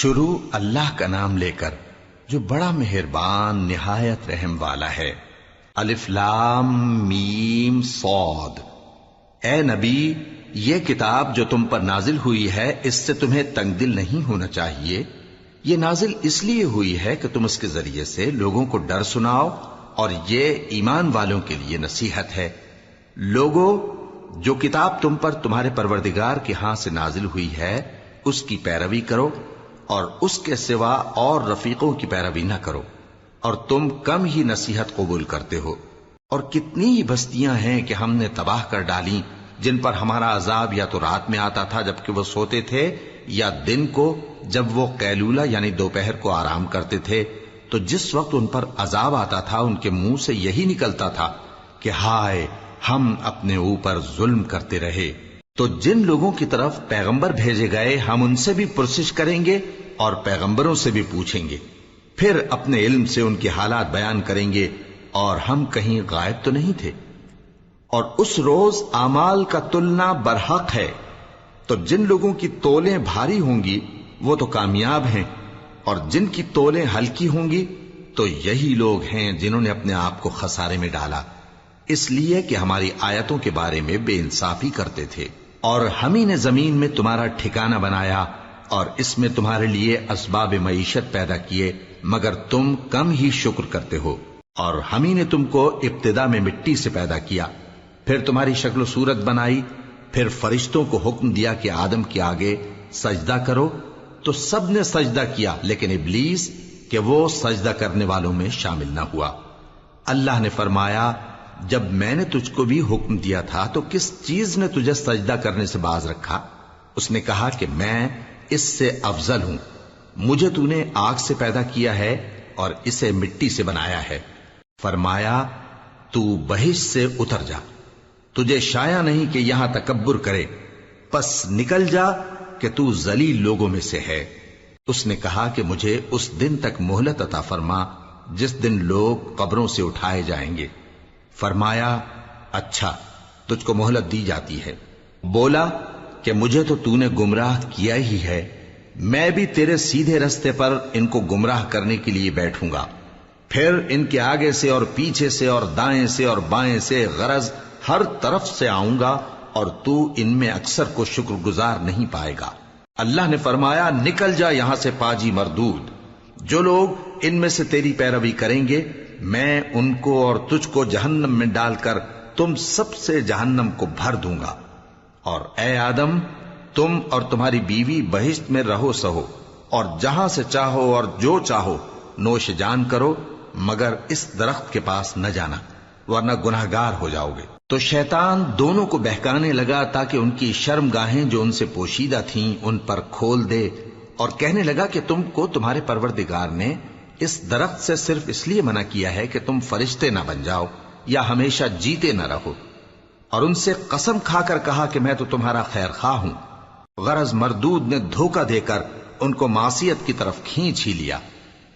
شروع اللہ کا نام لے کر جو بڑا مہربان نہایت رحم والا ہے۔ الف لام میم صاد۔ اے نبی، یہ کتاب جو تم پر نازل ہوئی ہے اس سے تمہیں تنگ دل نہیں ہونا چاہیے۔ یہ نازل اس لیے ہوئی ہے کہ تم اس کے ذریعے سے لوگوں کو ڈر سناؤ، اور یہ ایمان والوں کے لیے نصیحت ہے۔ لوگوں، جو کتاب تم پر تمہارے پروردگار کے ہاں سے نازل ہوئی ہے اس کی پیروی کرو، اور اس کے سوا اور رفیقوں کی پیروی نہ کرو، اور تم کم ہی نصیحت قبول کرتے ہو۔ اور کتنی ہی بستیاں ہیں کہ ہم نے تباہ کر ڈالی جن پر ہمارا عذاب یا تو رات میں آتا تھا جبکہ وہ سوتے تھے، یا دن کو جب وہ قیلولہ یعنی دوپہر کو آرام کرتے تھے، تو جس وقت ان پر عذاب آتا تھا ان کے منہ سے یہی نکلتا تھا کہ ہائے، ہم اپنے اوپر ظلم کرتے رہے۔ تو جن لوگوں کی طرف پیغمبر بھیجے گئے ہم ان سے بھی پرسش کریں گے اور پیغمبروں سے بھی پوچھیں گے، پھر اپنے علم سے ان کے حالات بیان کریں گے، اور ہم کہیں غائب تو نہیں تھے۔ اور اس روز اعمال کا تلنا برحق ہے، تو جن لوگوں کی تولیں بھاری ہوں گی وہ تو کامیاب ہیں، اور جن کی تولیں ہلکی ہوں گی تو یہی لوگ ہیں جنہوں نے اپنے آپ کو خسارے میں ڈالا، اس لیے کہ ہماری آیتوں کے بارے میں بے انصافی کرتے تھے۔ اور ہم ہی نے زمین میں تمہارا ٹھکانہ بنایا اور اس میں تمہارے لیے اسباب معیشت پیدا کیے، مگر تم کم ہی شکر کرتے ہو۔ اور ہم ہی نے تم کو ابتدا میں مٹی سے پیدا کیا، پھر تمہاری شکل و صورت بنائی، پھر فرشتوں کو حکم دیا کہ آدم کے آگے سجدہ کرو، تو سب نے سجدہ کیا لیکن ابلیس کہ وہ سجدہ کرنے والوں میں شامل نہ ہوا۔ اللہ نے فرمایا، جب میں نے تجھ کو بھی حکم دیا تھا تو کس چیز نے تجھے سجدہ کرنے سے باز رکھا؟ اس نے کہا کہ میں اس سے افضل ہوں، مجھے تو نے آگ سے پیدا کیا ہے اور اسے مٹی سے بنایا ہے۔ فرمایا، تو بہشت سے اتر جا، تجھے شایع نہیں کہ یہاں تکبر کرے، پس نکل جا کہ تو ذلیل لوگوں میں سے ہے۔ اس نے کہا کہ مجھے اس دن تک مہلت عطا فرما جس دن لوگ قبروں سے اٹھائے جائیں گے۔ فرمایا، اچھا، تجھ کو مہلت دی جاتی ہے۔ بولا کہ مجھے تو نے گمراہ کیا ہی ہے، میں بھی تیرے سیدھے رستے پر ان کو گمراہ کرنے کے لیے بیٹھوں گا، پھر ان کے آگے سے اور پیچھے سے اور دائیں سے اور بائیں سے، غرض ہر طرف سے آؤں گا، اور تو ان میں اکثر کو شکر گزار نہیں پائے گا۔ اللہ نے فرمایا، نکل جا یہاں سے پاجی مردود، جو لوگ ان میں سے تیری پیروی کریں گے میں ان کو اور تجھ کو جہنم میں ڈال کر تم سب سے جہنم کو بھر دوں گا۔ اور اے آدم، تم اور تمہاری بیوی بہشت میں رہو سہو، اور جہاں سے چاہو اور جو چاہو نوش جان کرو، مگر اس درخت کے پاس نہ جانا ورنہ گناہگار ہو جاؤ گے۔ تو شیطان دونوں کو بہکانے لگا تاکہ ان کی شرم گاہیں جو ان سے پوشیدہ تھیں ان پر کھول دے، اور کہنے لگا کہ تم کو تمہارے پروردگار نے اس درخت سے صرف اس لیے منع کیا ہے کہ تم فرشتے نہ بن جاؤ یا ہمیشہ جیتے نہ رہو۔ اور ان سے قسم کھا کر کہا کہ میں تو تمہارا خیر خواہ ہوں۔ غرض مردود نے دھوکہ دے کر ان کو معصیت کی طرف کھینچ ہی لیا۔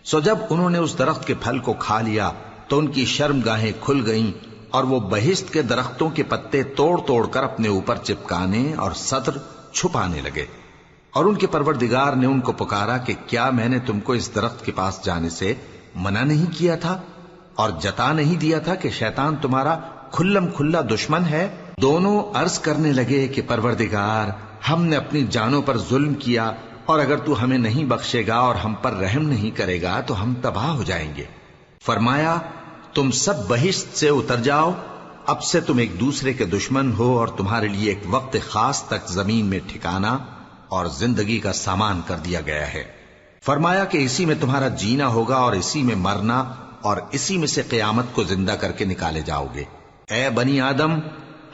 سو جب انہوں نے اس درخت کے پھل کو کھا لیا تو ان کی شرم گاہیں کھل گئیں، اور وہ بہشت کے درختوں کے پتے توڑ توڑ کر اپنے اوپر چپکانے اور سطر چھپانے لگے۔ اور ان کے پروردگار نے ان کو پکارا کہ کیا میں نے تم کو اس درخت کے پاس جانے سے منع نہیں کیا تھا، اور جتا نہیں دیا تھا کہ شیطان تمہارا کھلم کھلا دشمن ہے؟ دونوں عرض کرنے لگے کہ پروردگار، ہم نے اپنی جانوں پر ظلم کیا، اور اگر تو ہمیں نہیں بخشے گا اور ہم پر رحم نہیں کرے گا تو ہم تباہ ہو جائیں گے۔ فرمایا، تم سب بہشت سے اتر جاؤ، اب سے تم ایک دوسرے کے دشمن ہو، اور تمہارے لیے ایک وقت خاص تک زمین میں ٹھکانا اور زندگی کا سامان کر دیا گیا ہے۔ فرمایا کہ اسی میں تمہارا جینا ہوگا اور اسی میں مرنا، اور اسی میں سے قیامت کو زندہ کر کے نکالے جاؤ گے۔ اے بنی آدم،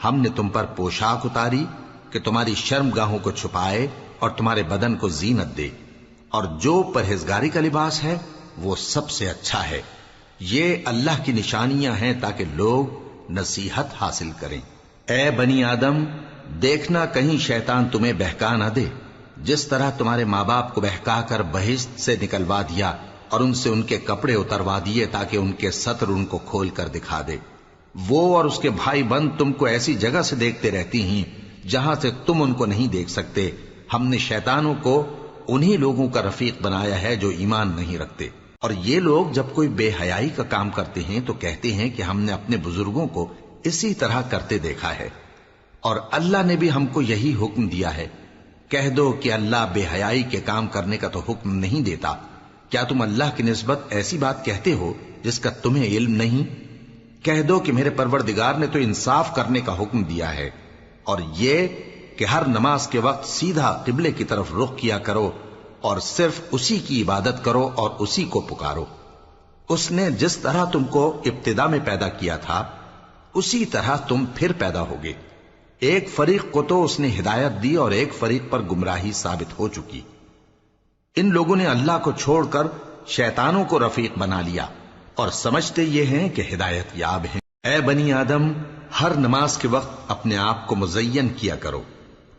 ہم نے تم پر پوشاک اتاری کہ تمہاری شرم گاہوں کو چھپائے اور تمہارے بدن کو زینت دے، اور جو پرہیزگاری کا لباس ہے وہ سب سے اچھا ہے۔ یہ اللہ کی نشانیاں ہیں تاکہ لوگ نصیحت حاصل کریں۔ اے بنی آدم، دیکھنا کہیں شیطان تمہیں بہکا نہ دے، جس طرح تمہارے ماں باپ کو بہکا کر بہشت سے نکلوا دیا اور ان سے ان کے کپڑے اتروا دیے تاکہ ان کے سطر ان کو کھول کر دکھا دے۔ وہ اور اس کے بھائی بند تم کو ایسی جگہ سے دیکھتے رہتی ہیں جہاں سے تم ان کو نہیں دیکھ سکتے۔ ہم نے شیطانوں کو انہی لوگوں کا رفیق بنایا ہے جو ایمان نہیں رکھتے۔ اور یہ لوگ جب کوئی بے حیائی کا کام کرتے ہیں تو کہتے ہیں کہ ہم نے اپنے بزرگوں کو اسی طرح کرتے دیکھا ہے، اور اللہ نے بھی ہم کو یہی حکم دیا ہے۔ کہہ دو کہ اللہ بے حیائی کے کام کرنے کا تو حکم نہیں دیتا، کیا تم اللہ کی نسبت ایسی بات کہتے ہو جس کا تمہیں علم نہیں؟ کہہ دو کہ میرے پروردگار نے تو انصاف کرنے کا حکم دیا ہے، اور یہ کہ ہر نماز کے وقت سیدھا قبلے کی طرف رخ کیا کرو اور صرف اسی کی عبادت کرو اور اسی کو پکارو۔ اس نے جس طرح تم کو ابتدا میں پیدا کیا تھا اسی طرح تم پھر پیدا ہوگے۔ ایک فریق کو تو اس نے ہدایت دی اور ایک فریق پر گمراہی ثابت ہو چکی۔ ان لوگوں نے اللہ کو چھوڑ کر شیطانوں کو رفیق بنا لیا اور سمجھتے یہ ہیں کہ ہدایت یاب ہیں۔ اے بنی آدم، ہر نماز کے وقت اپنے آپ کو مزین کیا کرو،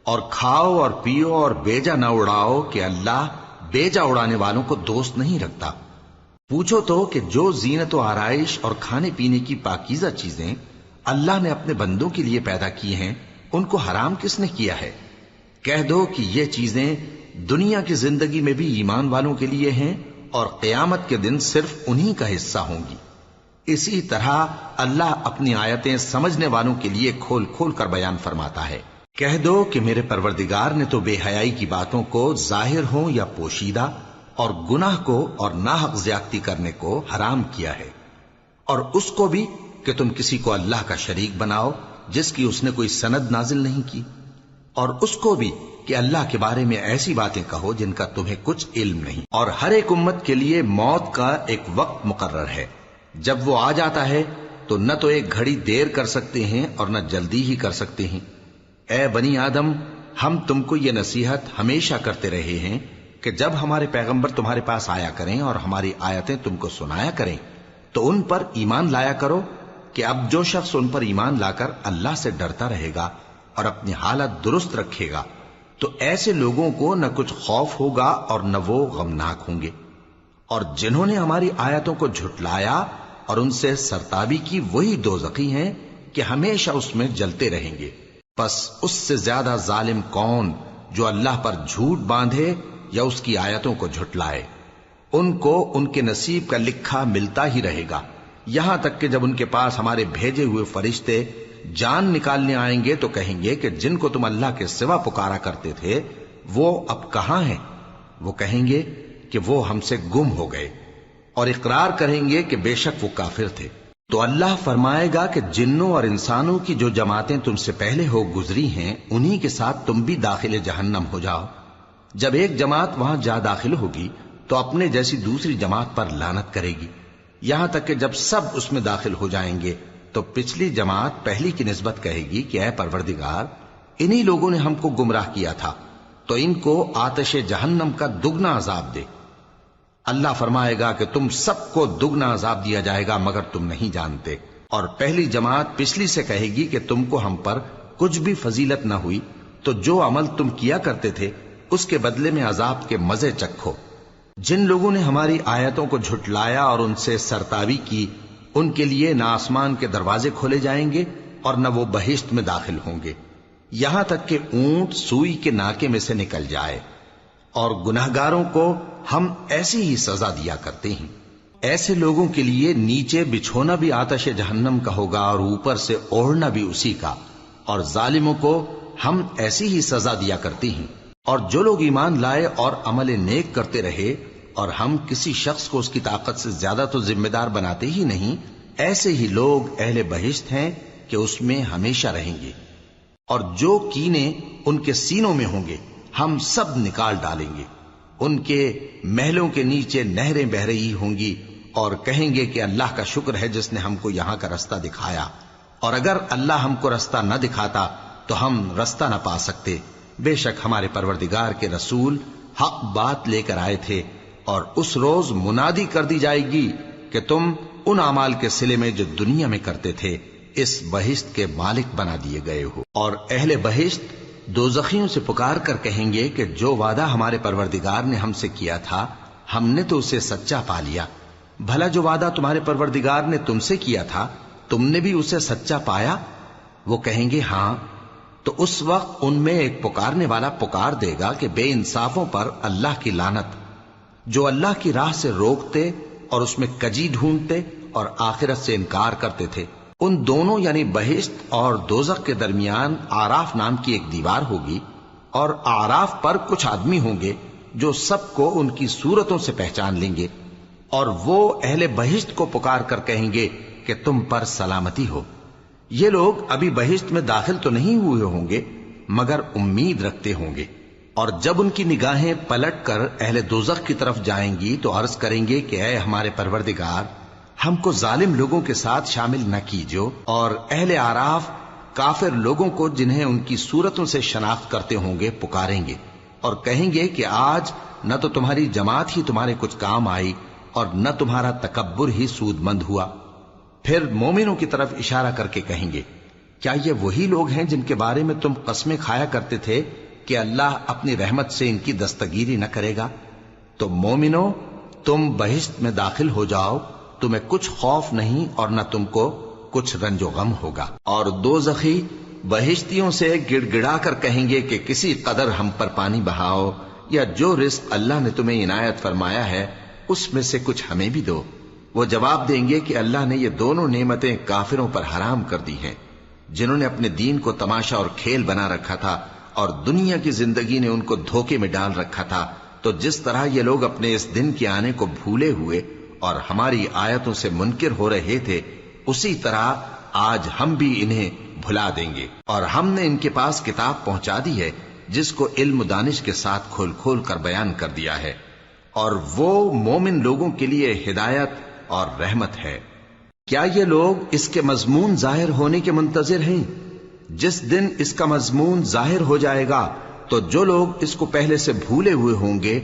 اور کھاؤ اور پیو اور بیجا نہ اڑاؤ کہ اللہ بیجا اڑانے والوں کو دوست نہیں رکھتا۔ پوچھو تو کہ جو زینت و آرائش اور کھانے پینے کی پاکیزہ چیزیں اللہ نے اپنے بندوں کے لیے پیدا کی ہیں ان کو حرام کس نے کیا ہے؟ کہہ دو کہ یہ چیزیں دنیا کی زندگی میں بھی ایمان والوں کے لیے ہیں اور قیامت کے دن صرف انہی کا حصہ ہوں گی۔ اسی طرح اللہ اپنی آیتیں سمجھنے والوں کے لیے کھول کھول کر بیان فرماتا ہے۔ کہہ دو کہ میرے پروردگار نے تو بے حیائی کی باتوں کو ظاہر ہوں یا پوشیدہ اور گناہ کو اور ناحق زیادتی کرنے کو حرام کیا ہے، اور اس کو بھی کہ تم کسی کو اللہ کا شریک بناؤ جس کی اس نے کوئی سند نازل نہیں کی، اور اس کو بھی کہ اللہ کے بارے میں ایسی باتیں کہو جن کا تمہیں کچھ علم نہیں۔ اور ہر ایک امت کے لیے موت کا ایک وقت مقرر ہے، جب وہ آ جاتا ہے تو نہ تو ایک گھڑی دیر کر سکتے ہیں اور نہ جلدی ہی کر سکتے ہیں۔ اے بنی آدم، ہم تم کو یہ نصیحت ہمیشہ کرتے رہے ہیں کہ جب ہمارے پیغمبر تمہارے پاس آیا کریں اور ہماری آیتیں تم کو سنایا کریں تو ان پر ایمان لایا کرو، کہ اب جو شخص ان پر ایمان لا کر اللہ سے ڈرتا رہے گا اور اپنی حالت درست رکھے گا تو ایسے لوگوں کو نہ کچھ خوف ہوگا اور نہ وہ غمناک ہوں گے۔ اور جنہوں نے ہماری آیتوں کو جھٹلایا اور ان سے سرتابی کی وہی دوزخی ہیں کہ ہمیشہ اس میں جلتے رہیں گے۔ پس اس سے زیادہ ظالم کون جو اللہ پر جھوٹ باندھے یا اس کی آیتوں کو جھٹلائے؟ ان کو ان کے نصیب کا لکھا ملتا ہی رہے گا، یہاں تک کہ جب ان کے پاس ہمارے بھیجے ہوئے فرشتے جان نکالنے آئیں گے تو کہیں گے کہ جن کو تم اللہ کے سوا پکارا کرتے تھے وہ اب کہاں ہیں؟ وہ کہیں گے کہ وہ ہم سے گم ہو گئے، اور اقرار کریں گے کہ بے شک وہ کافر تھے۔ تو اللہ فرمائے گا کہ جنوں اور انسانوں کی جو جماعتیں تم سے پہلے ہو گزری ہیں انہی کے ساتھ تم بھی داخل جہنم ہو جاؤ۔ جب ایک جماعت وہاں جا داخل ہوگی تو اپنے جیسی دوسری جماعت پر لعنت کرے گی، یہاں تک کہ جب سب اس میں داخل ہو جائیں گے تو پچھلی جماعت پہلی کی نسبت کہے گی کہ اے پروردگار، انہی لوگوں نے ہم کو گمراہ کیا تھا، تو ان کو آتش جہنم کا دگنا عذاب دے۔ اللہ فرمائے گا کہ تم سب کو دگنا عذاب دیا جائے گا مگر تم نہیں جانتے۔ اور پہلی جماعت پچھلی سے کہے گی کہ تم کو ہم پر کچھ بھی فضیلت نہ ہوئی، تو جو عمل تم کیا کرتے تھے اس کے بدلے میں عذاب کے مزے چکھو۔ جن لوگوں نے ہماری آیتوں کو جھٹلایا اور ان سے سرتابی کی ان کے لیے نہ آسمان کے دروازے کھولے جائیں گے اور نہ وہ بہشت میں داخل ہوں گے، یہاں تک کہ اونٹ سوئی کے ناکے میں سے نکل جائے۔ اور گناہگاروں کو ہم ایسی ہی سزا دیا کرتے ہیں۔ ایسے لوگوں کے لیے نیچے بچھونا بھی آتش جہنم کا ہوگا اور اوپر سے اوڑھنا بھی اسی کا، اور ظالموں کو ہم ایسی ہی سزا دیا کرتے ہیں۔ اور جو لوگ ایمان لائے اور عمل نیک کرتے رہے اور ہم کسی شخص کو اس کی طاقت سے زیادہ تو ذمہ دار بناتے ہی نہیں، ایسے ہی لوگ اہل بہشت ہیں کہ اس میں ہمیشہ رہیں گے۔ اور جو کینے ان کے سینوں میں ہوں گے ہم سب نکال ڈالیں گے، ان کے محلوں کے نیچے نہریں بہ رہی ہوں گی، اور کہیں گے کہ اللہ کا شکر ہے جس نے ہم کو یہاں کا رستہ دکھایا، اور اگر اللہ ہم کو رستہ نہ دکھاتا تو ہم رستہ نہ پا سکتے۔ بے شک ہمارے پروردگار کے رسول حق بات لے کر آئے تھے، اور اس روز منادی کر دی جائے گی کہ تم ان اعمال کے صلے میں جو دنیا میں کرتے تھے اس بہشت کے مالک بنا دیے گئے ہو۔ اور اہل بہشت دوزخیوں سے پکار کر کہیں گے کہ جو وعدہ ہمارے پروردگار نے ہم سے کیا تھا ہم نے تو اسے سچا پا لیا، بھلا جو وعدہ تمہارے پروردگار نے تم سے کیا تھا تم نے بھی اسے سچا پایا؟ وہ کہیں گے ہاں۔ تو اس وقت ان میں ایک پکارنے والا پکار دے گا کہ بے انصافوں پر اللہ کی لعنت، جو اللہ کی راہ سے روکتے اور اس میں کجی ڈھونڈتے اور آخرت سے انکار کرتے تھے۔ ان دونوں یعنی بہشت اور دوزخ کے درمیان آراف نام کی ایک دیوار ہوگی، اور آراف پر کچھ آدمی ہوں گے جو سب کو ان کی صورتوں سے پہچان لیں گے، اور وہ اہل بہشت کو پکار کر کہیں گے کہ تم پر سلامتی ہو۔ یہ لوگ ابھی بہشت میں داخل تو نہیں ہوئے ہوں گے مگر امید رکھتے ہوں گے، اور جب ان کی نگاہیں پلٹ کر اہل دوزخ کی طرف جائیں گی تو عرض کریں گے کہ اے ہمارے پروردگار، ہم کو ظالم لوگوں کے ساتھ شامل نہ کیجو۔ اور اہل آراف کافر لوگوں کو جنہیں ان کی صورتوں سے شناخت کرتے ہوں گے پکاریں گے اور کہیں گے کہ آج نہ تو تمہاری جماعت ہی تمہارے کچھ کام آئی اور نہ تمہارا تکبر ہی سود مند ہوا۔ پھر مومنوں کی طرف اشارہ کر کے کہیں گے، کیا یہ وہی لوگ ہیں جن کے بارے میں تم قسمیں کھایا کرتے تھے کہ اللہ اپنی رحمت سے ان کی دستگیری نہ کرے گا؟ تو مومنوں، تم بہشت میں داخل ہو جاؤ، تمہیں کچھ خوف نہیں اور نہ تم کو کچھ رنج و غم ہوگا۔ اور دوزخی بہشتیوں سے گڑ گڑا کر کہیں گے کہ کسی قدر ہم پر پانی بہاؤ، یا جو رزق اللہ نے تمہیں عنایت فرمایا ہے اس میں سے کچھ ہمیں بھی دو۔ وہ جواب دیں گے کہ اللہ نے یہ دونوں نعمتیں کافروں پر حرام کر دی ہیں، جنہوں نے اپنے دین کو تماشا اور کھیل بنا رکھا تھا اور دنیا کی زندگی نے ان کو دھوکے میں ڈال رکھا تھا۔ تو جس طرح یہ لوگ اپنے اس دن کے آنے کو بھولے ہوئے اور ہماری آیتوں سے منکر ہو رہے تھے، اسی طرح آج ہم بھی انہیں بھلا دیں گے۔ اور ہم نے ان کے پاس کتاب پہنچا دی ہے جس کو علم و دانش کے ساتھ کھول کھول کر بیان کر دیا ہے، اور وہ مومن لوگوں کے لیے ہدایت اور رحمت ہے۔ کیا یہ لوگ اس کے مضمون ظاہر ہونے کے منتظر ہیں؟ جس دن اس کا مضمون ظاہر ہو جائے گا تو جو لوگ اس کو پہلے سے بھولے ہوئے ہوں گے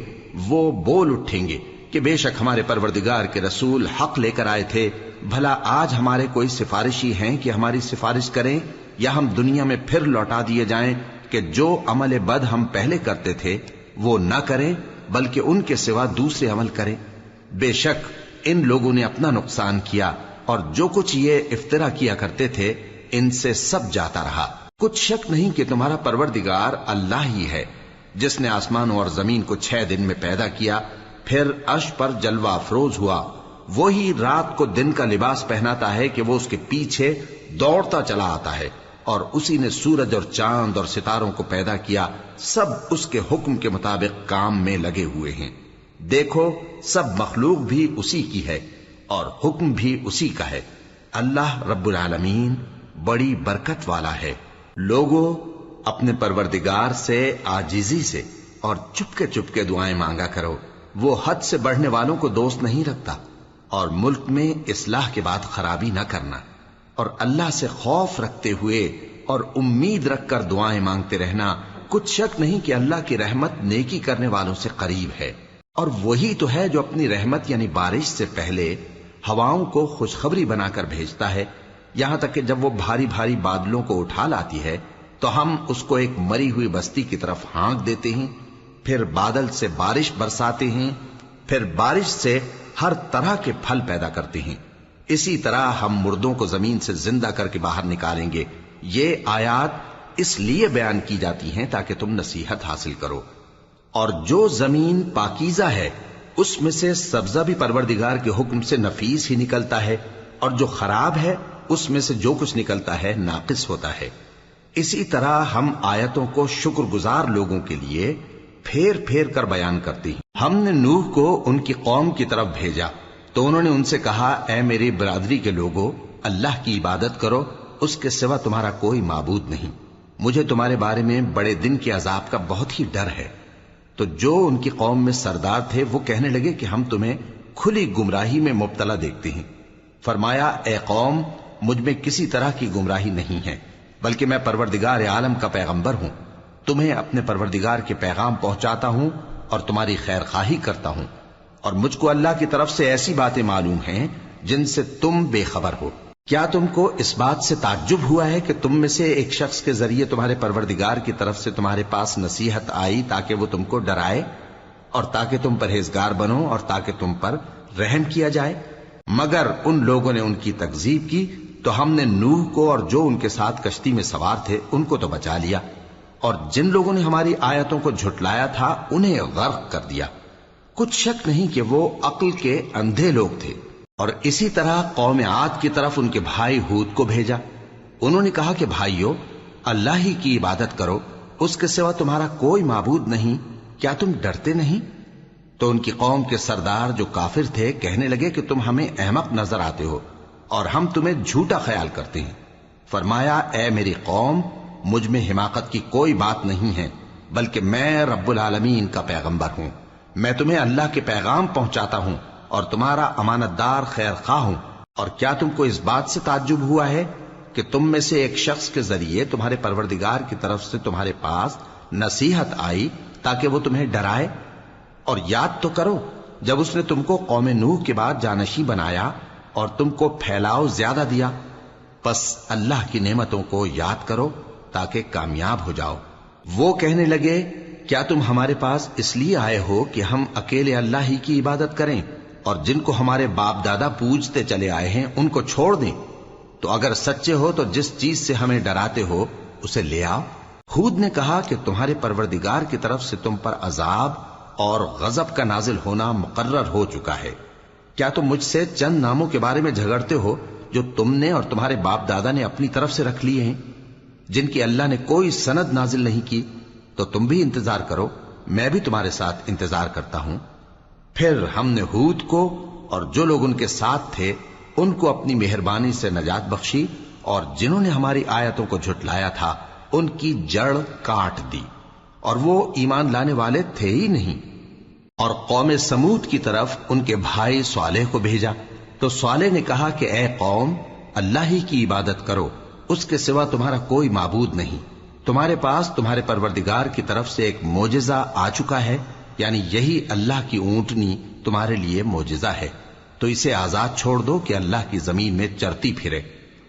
وہ بول اٹھیں گے کہ بے شک ہمارے پروردگار کے رسول حق لے کر آئے تھے، بھلا آج ہمارے کوئی سفارشی ہیں کہ ہماری سفارش کریں، یا ہم دنیا میں پھر لوٹا دیے جائیں کہ جو عمل بد ہم پہلے کرتے تھے وہ نہ کریں بلکہ ان کے سوا دوسرے عمل کریں۔ بے شک ان لوگوں نے اپنا نقصان کیا، اور جو کچھ یہ افترا کیا کرتے تھے ان سے سب جاتا رہا۔ کچھ شک نہیں کہ تمہارا پروردگار اللہ ہی ہے جس نے آسمانوں اور زمین کو 6 دن میں پیدا کیا، پھر عرش پر جلوہ افروز ہوا۔ وہی رات کو دن کا لباس پہناتا ہے کہ وہ اس کے پیچھے دوڑتا چلا آتا ہے، اور اسی نے سورج اور چاند اور ستاروں کو پیدا کیا، سب اس کے حکم کے مطابق کام میں لگے ہوئے ہیں۔ دیکھو سب مخلوق بھی اسی کی ہے اور حکم بھی اسی کا ہے۔ اللہ رب العالمین بڑی برکت والا ہے۔ لوگوں، اپنے پروردگار سے عاجزی سے اور چپکے دعائیں مانگا کرو، وہ حد سے بڑھنے والوں کو دوست نہیں رکھتا، اور ملک میں اصلاح کے بعد خرابی نہ کرنا، اور اللہ سے خوف رکھتے ہوئے اور امید رکھ کر دعائیں مانگتے رہنا۔ کچھ شک نہیں کہ اللہ کی رحمت نیکی کرنے والوں سے قریب ہے، اور وہی تو ہے جو اپنی رحمت یعنی بارش سے پہلے ہواؤں کو خوشخبری بنا کر بھیجتا ہے، یہاں تک کہ جب وہ بھاری بھاری بادلوں کو اٹھا لاتی ہے تو ہم اس کو ایک مری ہوئی بستی کی طرف ہانک دیتے ہیں، پھر بادل سے بارش برساتے ہیں، پھر بارش سے ہر طرح کے پھل پیدا کرتے ہیں۔ اسی طرح ہم مردوں کو زمین سے زندہ کر کے باہر نکالیں گے۔ یہ آیات اس لیے بیان کی جاتی ہیں تاکہ تم نصیحت حاصل کرو۔ اور جو زمین پاکیزہ ہے اس میں سے سبزہ بھی پروردگار کے حکم سے نفیس ہی نکلتا ہے، اور جو خراب ہے اس میں سے جو کچھ نکلتا ہے ناقص ہوتا ہے۔ اسی طرح ہم آیتوں کو شکر گزار لوگوں کے لیے پھیر پھیر کر بیان کرتے ہیں۔ ہم نے نوح کو ان کی قوم کی طرف بھیجا تو انہوں نے ان سے کہا، اے میری برادری کے لوگوں، اللہ کی عبادت کرو، اس کے سوا تمہارا کوئی معبود نہیں۔ مجھے تمہارے بارے میں بڑے دن کے عذاب کا بہت ہی ڈر ہے۔ تو جو ان کی قوم میں سردار تھے وہ کہنے لگے کہ ہم تمہیں کھلی گمراہی میں مبتلا دیکھتے ہیں۔ فرمایا، اے قوم، مجھ میں کسی طرح کی گمراہی نہیں ہے، بلکہ میں پروردگار عالم کا پیغمبر ہوں، تمہیں اپنے پروردگار کے پیغام پہنچاتا ہوں اور تمہاری خیر خواہی کرتا ہوں، اور مجھ کو اللہ کی طرف سے ایسی باتیں معلوم ہیں جن سے تم بے خبر ہو۔ کیا تم کو اس بات سے تعجب ہوا ہے کہ تم میں سے ایک شخص کے ذریعے تمہارے پروردگار کی طرف سے تمہارے پاس نصیحت آئی تاکہ وہ تم کو ڈرائے اور تاکہ تم پرہیزگار بنو اور تاکہ تم پر رحم کیا جائے؟ مگر ان لوگوں نے ان کی تکذیب کی تو ہم نے نوح کو اور جو ان کے ساتھ کشتی میں سوار تھے ان کو تو بچا لیا، اور جن لوگوں نے ہماری آیتوں کو جھٹلایا تھا انہیں غرق کر دیا۔ کچھ شک نہیں کہ وہ عقل کے اندھے لوگ تھے۔ اور اسی طرح قوم عاد کی طرف ان کے بھائی ہود کو بھیجا۔ انہوں نے کہا کہ بھائیو، اللہ ہی کی عبادت کرو، اس کے سوا تمہارا کوئی معبود نہیں، کیا تم ڈرتے نہیں؟ تو ان کی قوم کے سردار جو کافر تھے کہنے لگے کہ تم ہمیں احمق نظر آتے ہو اور ہم تمہیں جھوٹا خیال کرتے ہیں۔ فرمایا، اے میری قوم، مجھ میں حماقت کی کوئی بات نہیں ہے، بلکہ میں رب العالمین کا پیغمبر ہوں۔ میں تمہیں اللہ کے پیغام پہنچاتا ہوں اور تمہارا امانت دار خیر خواہ ہوں۔ اور کیا تم کو اس بات سے تعجب ہوا ہے کہ تم میں سے ایک شخص کے ذریعے تمہارے پروردگار کی طرف سے تمہارے پاس نصیحت آئی تاکہ وہ تمہیں ڈرائے؟ اور یاد تو کرو جب اس نے تم کو قوم نوح کے بعد جانشین بنایا اور تم کو پھیلاؤ زیادہ دیا۔ پس اللہ کی نعمتوں کو یاد کرو تاکہ کامیاب ہو جاؤ۔ وہ کہنے لگے، کیا تم ہمارے پاس اس لیے آئے ہو کہ ہم اکیلے اللہ ہی کی عبادت کریں اور جن کو ہمارے باپ دادا پوجتے چلے آئے ہیں ان کو چھوڑ دیں؟ تو اگر سچے ہو تو جس چیز سے ہمیں ڈراتے ہو اسے لے آؤ۔ ہود نے کہا کہ تمہارے پروردگار کی طرف سے تم پر عذاب اور غضب کا نازل ہونا مقرر ہو چکا ہے۔ کیا تم مجھ سے چند ناموں کے بارے میں جھگڑتے ہو جو تم نے اور تمہارے باپ دادا نے اپنی طرف سے رکھ لیے ہیں، جن کی اللہ نے کوئی سند نازل نہیں کی؟ تو تم بھی انتظار کرو، میں بھی تمہارے ساتھ انتظار کرتا ہوں۔ پھر ہم نے ہود کو اور جو لوگ ان کے ساتھ تھے ان کو اپنی مہربانی سے نجات بخشی، اور جنہوں نے ہماری آیتوں کو جھٹلایا تھا ان کی جڑ کاٹ دی، اور وہ ایمان لانے والے تھے ہی نہیں۔ اور قوم سمود کی طرف ان کے بھائی صالح کو بھیجا، تو صالح نے کہا کہ اے قوم، اللہ ہی کی عبادت کرو، اس کے سوا تمہارا کوئی معبود نہیں۔ تمہارے پاس تمہارے پروردگار کی طرف سے ایک معجزہ آ چکا ہے، یعنی یہی اللہ کی اونٹنی تمہارے لیے معجزہ ہے، تو اسے آزاد چھوڑ دو کہ اللہ کی زمین میں چرتی پھرے،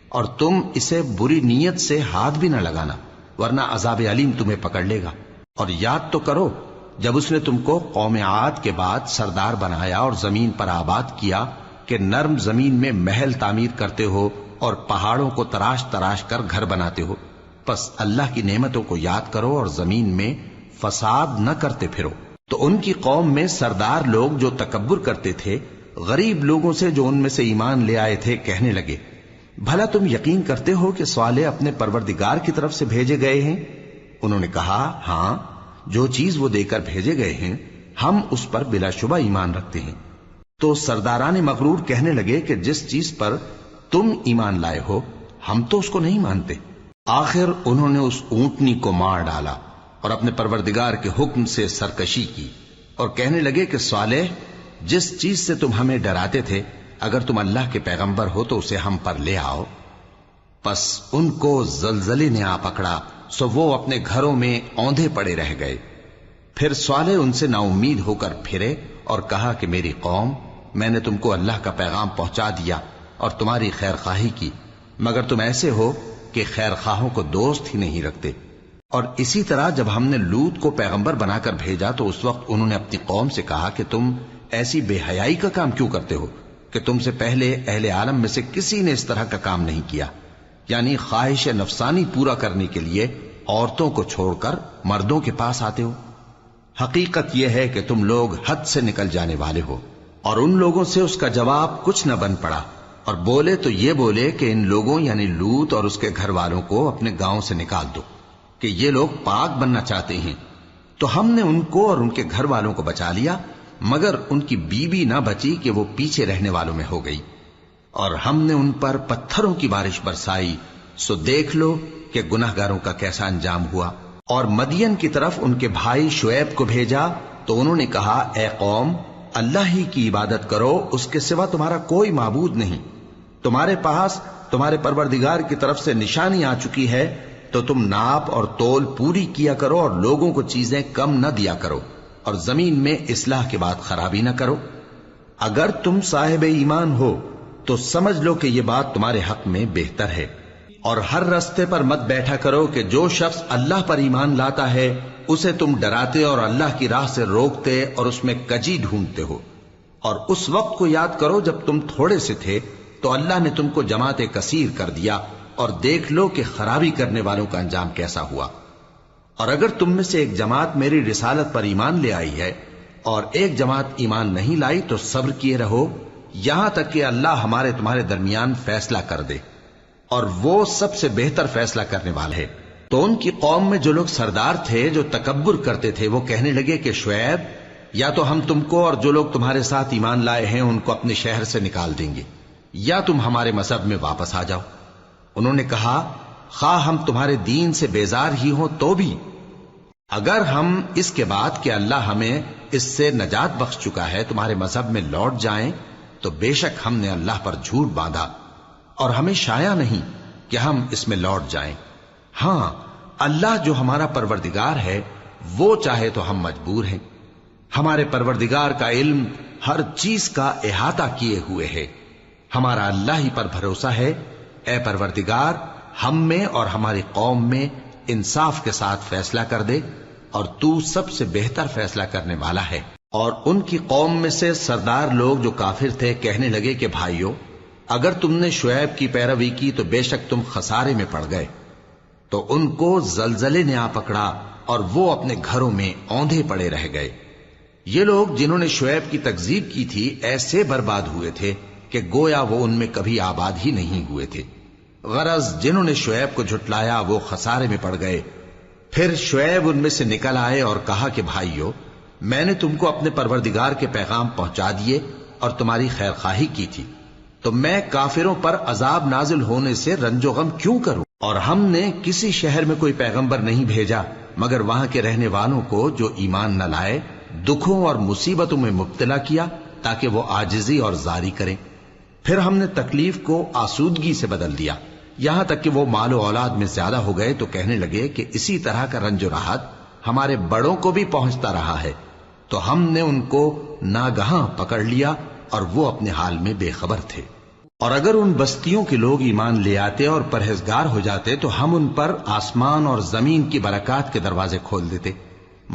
اور تم اسے بری نیت سے ہاتھ بھی نہ لگانا، ورنہ عذاب علیم تمہیں پکڑ لے گا۔ اور یاد تو کرو جب اس نے تم کو قوم عاد کے بعد سردار بنایا اور زمین پر آباد کیا کہ نرم زمین میں محل تعمیر کرتے ہو اور پہاڑوں کو تراش تراش کر گھر بناتے ہو۔ پس اللہ کی نعمتوں کو یاد کرو اور زمین میں فساد نہ کرتے پھرو۔ تو ان کی قوم میں سردار لوگ جو تکبر کرتے تھے غریب لوگوں سے جو ان میں سے ایمان لے آئے تھے کہنے لگے، بھلا تم یقین کرتے ہو کہ صالح اپنے پروردگار کی طرف سے بھیجے گئے ہیں؟ انہوں نے کہا، ہاں، جو چیز وہ دے کر بھیجے گئے ہیں ہم اس پر بلا شبہ ایمان رکھتے ہیں۔ تو سرداران مغرور کہنے لگے کہ جس چیز پر تم ایمان لائے ہو ہم تو اس کو نہیں مانتے۔ آخر انہوں نے اس اونٹنی کو مار ڈالا اور اپنے پروردگار کے حکم سے سرکشی کی، اور کہنے لگے کہ صالح، جس چیز سے تم ہمیں ڈراتے تھے اگر تم اللہ کے پیغمبر ہو تو اسے ہم پر لے آؤ۔ پس ان کو زلزلے نے آ پکڑا، سو وہ اپنے گھروں میں اوندھے پڑے رہ گئے۔ پھر صالح ان سے نا امید ہو کر پھرے اور کہا کہ میری قوم، میں نے تم کو اللہ کا پیغام پہنچا دیا اور تمہاری خیر خواہی کی، مگر تم ایسے ہو کہ خیر خواہوں کو دوست ہی نہیں رکھتے۔ اور اسی طرح جب ہم نے لوط کو پیغمبر بنا کر بھیجا تو اس وقت انہوں نے اپنی قوم سے کہا کہ تم ایسی بے حیائی کا کام کیوں کرتے ہو کہ تم سے پہلے اہل عالم میں سے کسی نے اس طرح کا کام نہیں کیا، یعنی خواہش نفسانی پورا کرنے کے لیے عورتوں کو چھوڑ کر مردوں کے پاس آتے ہو۔ حقیقت یہ ہے کہ تم لوگ حد سے نکل جانے والے ہو۔ اور ان لوگوں سے اس کا جواب کچھ نہ بن پڑا، اور بولے تو یہ بولے کہ ان لوگوں یعنی لوط اور اس کے گھر والوں کو اپنے گاؤں سے نکال دو کہ یہ لوگ پاک بننا چاہتے ہیں۔ تو ہم نے ان کو اور ان کے گھر والوں کو بچا لیا، مگر ان کی بیوی نہ بچی کہ وہ پیچھے رہنے والوں میں ہو گئی، اور ہم نے ان پر پتھروں کی بارش برسائی، سو دیکھ لو کہ گناہگاروں کا کیسا انجام ہوا۔ اور مدین کی طرف ان کے بھائی شعیب کو بھیجا تو انہوں نے کہا، اے قوم، اللہ ہی کی عبادت کرو، اس کے سوا تمہارا کوئی معبود نہیں۔ تمہارے پاس تمہارے پروردگار کی طرف سے نشانی آ چکی ہے، تو تم ناپ اور تول پوری کیا کرو اور لوگوں کو چیزیں کم نہ دیا کرو، اور زمین میں اصلاح کے بعد خرابی نہ کرو۔ اگر تم صاحب ایمان ہو تو سمجھ لو کہ یہ بات تمہارے حق میں بہتر ہے، اور ہر رستے پر مت بیٹھا کرو کہ جو شخص اللہ پر ایمان لاتا ہے اسے تم ڈراتے اور اللہ کی راہ سے روکتے اور اس میں کجی ڈھونڈتے ہو۔ اور اس وقت کو یاد کرو جب تم تھوڑے سے تھے، تو اللہ نے تم کو جماعت کثیر کر دیا، اور دیکھ لو کہ خرابی کرنے والوں کا انجام کیسا ہوا۔ اور اگر تم میں سے ایک جماعت میری رسالت پر ایمان لے آئی ہے اور ایک جماعت ایمان نہیں لائی تو صبر کیے رہو یہاں تک کہ اللہ ہمارے تمہارے درمیان فیصلہ کر دے، اور وہ سب سے بہتر فیصلہ کرنے والا ہے۔ تو ان کی قوم میں جو لوگ سردار تھے جو تکبر کرتے تھے وہ کہنے لگے کہ شعیب، یا تو ہم تم کو اور جو لوگ تمہارے ساتھ ایمان لائے ہیں ان کو اپنے شہر سے نکال دیں گے، یا تم ہمارے مذہب میں واپس آ جاؤ۔ انہوں نے کہا، خواہ ہم تمہارے دین سے بیزار ہی ہوں تو بھی، اگر ہم اس کے بعد کہ اللہ ہمیں اس سے نجات بخش چکا ہے تمہارے مذہب میں لوٹ جائیں تو بے شک ہم نے اللہ پر جھوٹ باندھا، اور ہمیں شایع نہیں کہ ہم اس میں لوٹ جائیں۔ ہاں، اللہ جو ہمارا پروردگار ہے وہ چاہے تو ہم مجبور ہیں۔ ہمارے پروردگار کا علم ہر چیز کا احاطہ کیے ہوئے ہے، ہمارا اللہ ہی پر بھروسہ ہے۔ اے پروردگار، ہم میں اور ہماری قوم میں انصاف کے ساتھ فیصلہ کر دے، اور تو سب سے بہتر فیصلہ کرنے والا ہے۔ اور ان کی قوم میں سے سردار لوگ جو کافر تھے کہنے لگے کہ بھائیو، اگر تم نے شعیب کی پیروی کی تو بے شک تم خسارے میں پڑ گئے۔ تو ان کو زلزلے نے آ پکڑا اور وہ اپنے گھروں میں اوندھے پڑے رہ گئے۔ یہ لوگ جنہوں نے شعیب کی تکذیب کی تھی ایسے برباد ہوئے تھے کہ گویا وہ ان میں کبھی آباد ہی نہیں ہوئے تھے۔ غرض جنہوں نے شعیب کو جھٹلایا وہ خسارے میں پڑ گئے۔ پھر شعیب ان میں سے نکل آئے اور کہا کہ بھائیو، میں نے تم کو اپنے پروردگار کے پیغام پہنچا دیے اور تمہاری خیر خواہی کی تھی، تو میں کافروں پر عذاب نازل ہونے سے رنج و غم کیوں کروں؟ اور ہم نے کسی شہر میں کوئی پیغمبر نہیں بھیجا مگر وہاں کے رہنے والوں کو جو ایمان نہ لائے دکھوں اور مصیبتوں میں مبتلا کیا تاکہ وہ عاجزی اور زاری کریں۔ پھر ہم نے تکلیف کو آسودگی سے بدل دیا، یہاں تک کہ وہ مال و اولاد میں زیادہ ہو گئے تو کہنے لگے کہ اسی طرح کا رنج و راحت ہمارے بڑوں کو بھی پہنچتا رہا ہے۔ تو ہم نے ان کو ناگہاں پکڑ لیا اور وہ اپنے حال میں بے خبر تھے۔ اور اگر ان بستیوں کے لوگ ایمان لے آتے اور پرہیزگار ہو جاتے تو ہم ان پر آسمان اور زمین کی برکات کے دروازے کھول دیتے،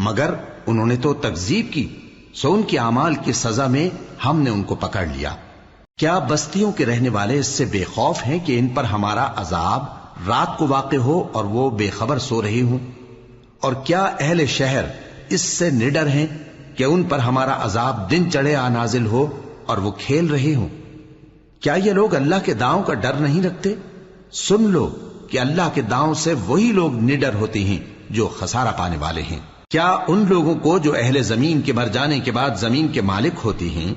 مگر انہوں نے تو تکذیب کی، سو ان کے اعمال کی سزا میں ہم نے ان کو پکڑ لیا۔ کیا بستیوں کے رہنے والے اس سے بے خوف ہیں کہ ان پر ہمارا عذاب رات کو واقع ہو اور وہ بے خبر سو رہے ہوں؟ اور کیا اہل شہر اس سے نڈر ہیں کہ ان پر ہمارا عذاب دن چڑھے آ نازل ہو اور وہ کھیل رہے ہوں؟ کیا یہ لوگ اللہ کے داؤں کا ڈر نہیں رکھتے؟ سن لو کہ اللہ کے داؤں سے وہی لوگ نڈر ہوتے ہیں جو خسارہ پانے والے ہیں۔ کیا ان لوگوں کو جو اہل زمین کے مر جانے کے بعد زمین کے مالک ہوتے ہیں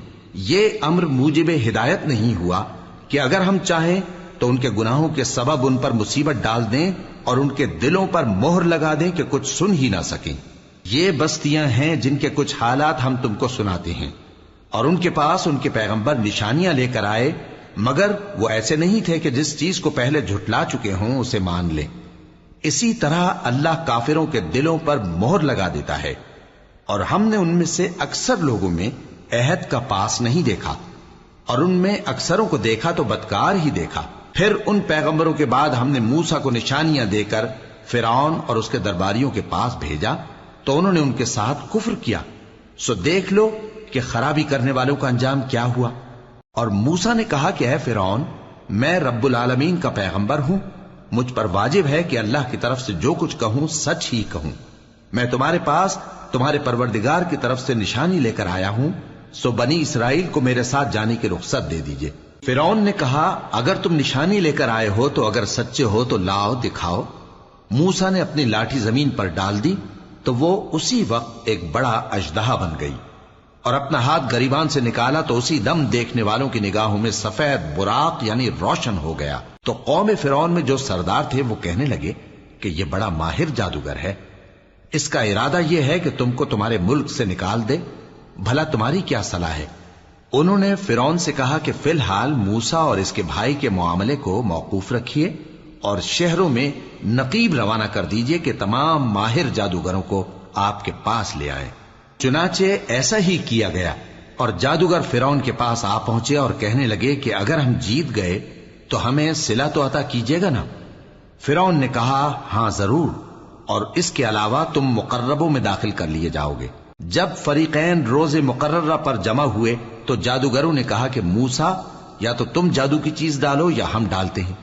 یہ امر موجب ہدایت نہیں ہوا کہ اگر ہم چاہیں تو ان کے گناہوں کے سبب ان پر مصیبت ڈال دیں اور ان کے دلوں پر مہر لگا دیں کہ کچھ سن ہی نہ سکیں؟ یہ بستیاں ہیں جن کے کچھ حالات ہم تم کو سناتے ہیں، اور ان کے پاس ان کے پیغمبر نشانیاں لے کر آئے، مگر وہ ایسے نہیں تھے کہ جس چیز کو پہلے جھٹلا چکے ہوں اسے مان لیں۔ اسی طرح اللہ کافروں کے دلوں پر مہر لگا دیتا ہے، اور ہم نے ان میں سے اکثر لوگوں میں عہد کا پاس نہیں دیکھا، اور ان میں اکثروں کو دیکھا تو بدکار ہی دیکھا۔ پھر ان پیغمبروں کے بعد ہم نے موسیٰ کو نشانیاں دے کر فرعون اور اس کے درباریوں کے پاس بھیجا تو انہوں نے ان کے ساتھ کفر کیا، سو دیکھ لو کہ خرابی کرنے والوں کا انجام کیا ہوا۔ اور موسیٰ نے کہا کہ اے فرعون، میں رب العالمین کا پیغمبر ہوں، مجھ پر واجب ہے کہ اللہ کی طرف سے جو کچھ کہوں سچ ہی کہوں۔ میں تمہارے پاس تمہارے پروردگار کی طرف سے نشانی لے کر آیا ہوں، سو بنی اسرائیل کو میرے ساتھ جانے کی رخصت دے دیجئے۔ فرعون نے کہا اگر تم نشانی لے کر آئے ہو تو اگر سچے ہو تو لاؤ دکھاؤ۔ موسیٰ نے اپنی لاٹھی زمین پر ڈال دی تو وہ اسی وقت ایک بڑا اژدہا بن گئی، اور اپنا ہاتھ گریبان سے نکالا تو اسی دم دیکھنے والوں کی نگاہوں میں سفید براق یعنی روشن ہو گیا۔ تو قوم فرعون میں جو سردار تھے وہ کہنے لگے کہ یہ بڑا ماہر جادوگر ہے، اس کا ارادہ یہ ہے کہ تم کو تمہارے ملک سے نکال دے، بھلا تمہاری کیا صلاح ہے؟ انہوں نے فرعون سے کہا کہ فی الحال موسیٰ اور اس کے بھائی کے معاملے کو موقوف رکھیے اور شہروں میں نقیب روانہ کر دیجئے کہ تمام ماہر جادوگروں کو آپ کے پاس لے آئیں۔ چنانچہ ایسا ہی کیا گیا، اور جادوگر فرعون کے پاس آ پہنچے اور کہنے لگے کہ اگر ہم جیت گئے تو ہمیں صلہ تو عطا کیجیے گا نا؟ فرعون نے کہا ہاں ضرور، اور اس کے علاوہ تم مقربوں میں داخل کر لیے جاؤ گے۔ جب فریقین روز مقررہ پر جمع ہوئے تو جادوگروں نے کہا کہ موسیٰ یا تو تم جادو کی چیز ڈالو یا ہم ڈالتے ہیں۔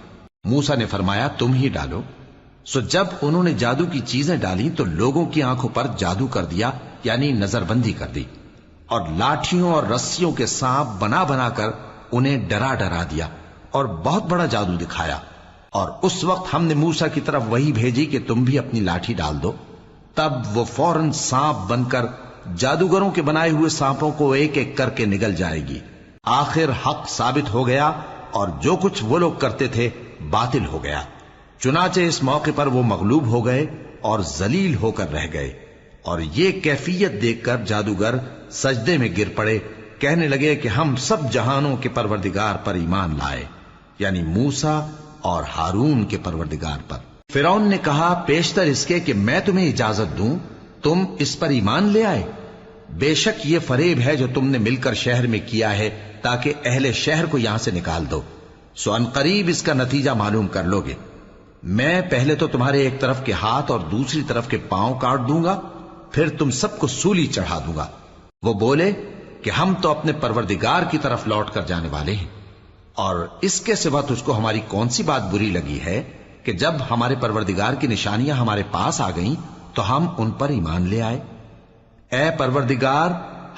موسیٰ نے فرمایا تم ہی ڈالو۔ سو جب انہوں نے جادو کی چیزیں ڈالی تو لوگوں کی آنکھوں پر جادو کر دیا، یعنی نظر بندی کر دی، اور لاٹھیوں اور رسیوں کے سانپ بنا بنا کر انہیں ڈرا ڈرا دیا اور بہت بڑا جادو دکھایا۔ اور اس وقت ہم نے موسیٰ کی طرف وحی بھیجی کہ تم بھی اپنی لاٹھی ڈال دو، تب وہ فوراً سانپ بن کر جادوگروں کے بنائے ہوئے سانپوں کو ایک ایک کر کے نگل جائے گی۔ آخر حق ثابت ہو گیا اور جو کچھ وہ لوگ کرتے تھے باطل ہو گیا۔ چنانچہ اس موقع پر وہ مغلوب ہو گئے اور ذلیل ہو کر رہ گئے، اور یہ کیفیت دیکھ کر جادوگر سجدے میں گر پڑے، کہنے لگے کہ ہم سب جہانوں کے پروردگار پر ایمان لائے، یعنی موسیٰ اور ہارون کے پروردگار پر۔ فرعون نے کہا پیشتر اس کے کہ میں تمہیں اجازت دوں تم اس پر ایمان لے آئے، بے شک یہ فریب ہے جو تم نے مل کر شہر میں کیا ہے تاکہ اہل شہر کو یہاں سے نکال دو، سو ان قریب اس کا نتیجہ معلوم کر لو گے۔ میں پہلے تو تمہارے ایک طرف کے ہاتھ اور دوسری طرف کے پاؤں کاٹ دوں گا، پھر تم سب کو سولی چڑھا دوں گا۔ وہ بولے کہ ہم تو اپنے پروردگار کی طرف لوٹ کر جانے والے ہیں، اور اس کے سوا تجھ کو ہماری کون سی بات بری لگی ہے کہ جب ہمارے پروردگار کی نشانیاں ہمارے پاس آ گئیں تو ہم ان پر ایمان لے آئے۔ اے پروردگار،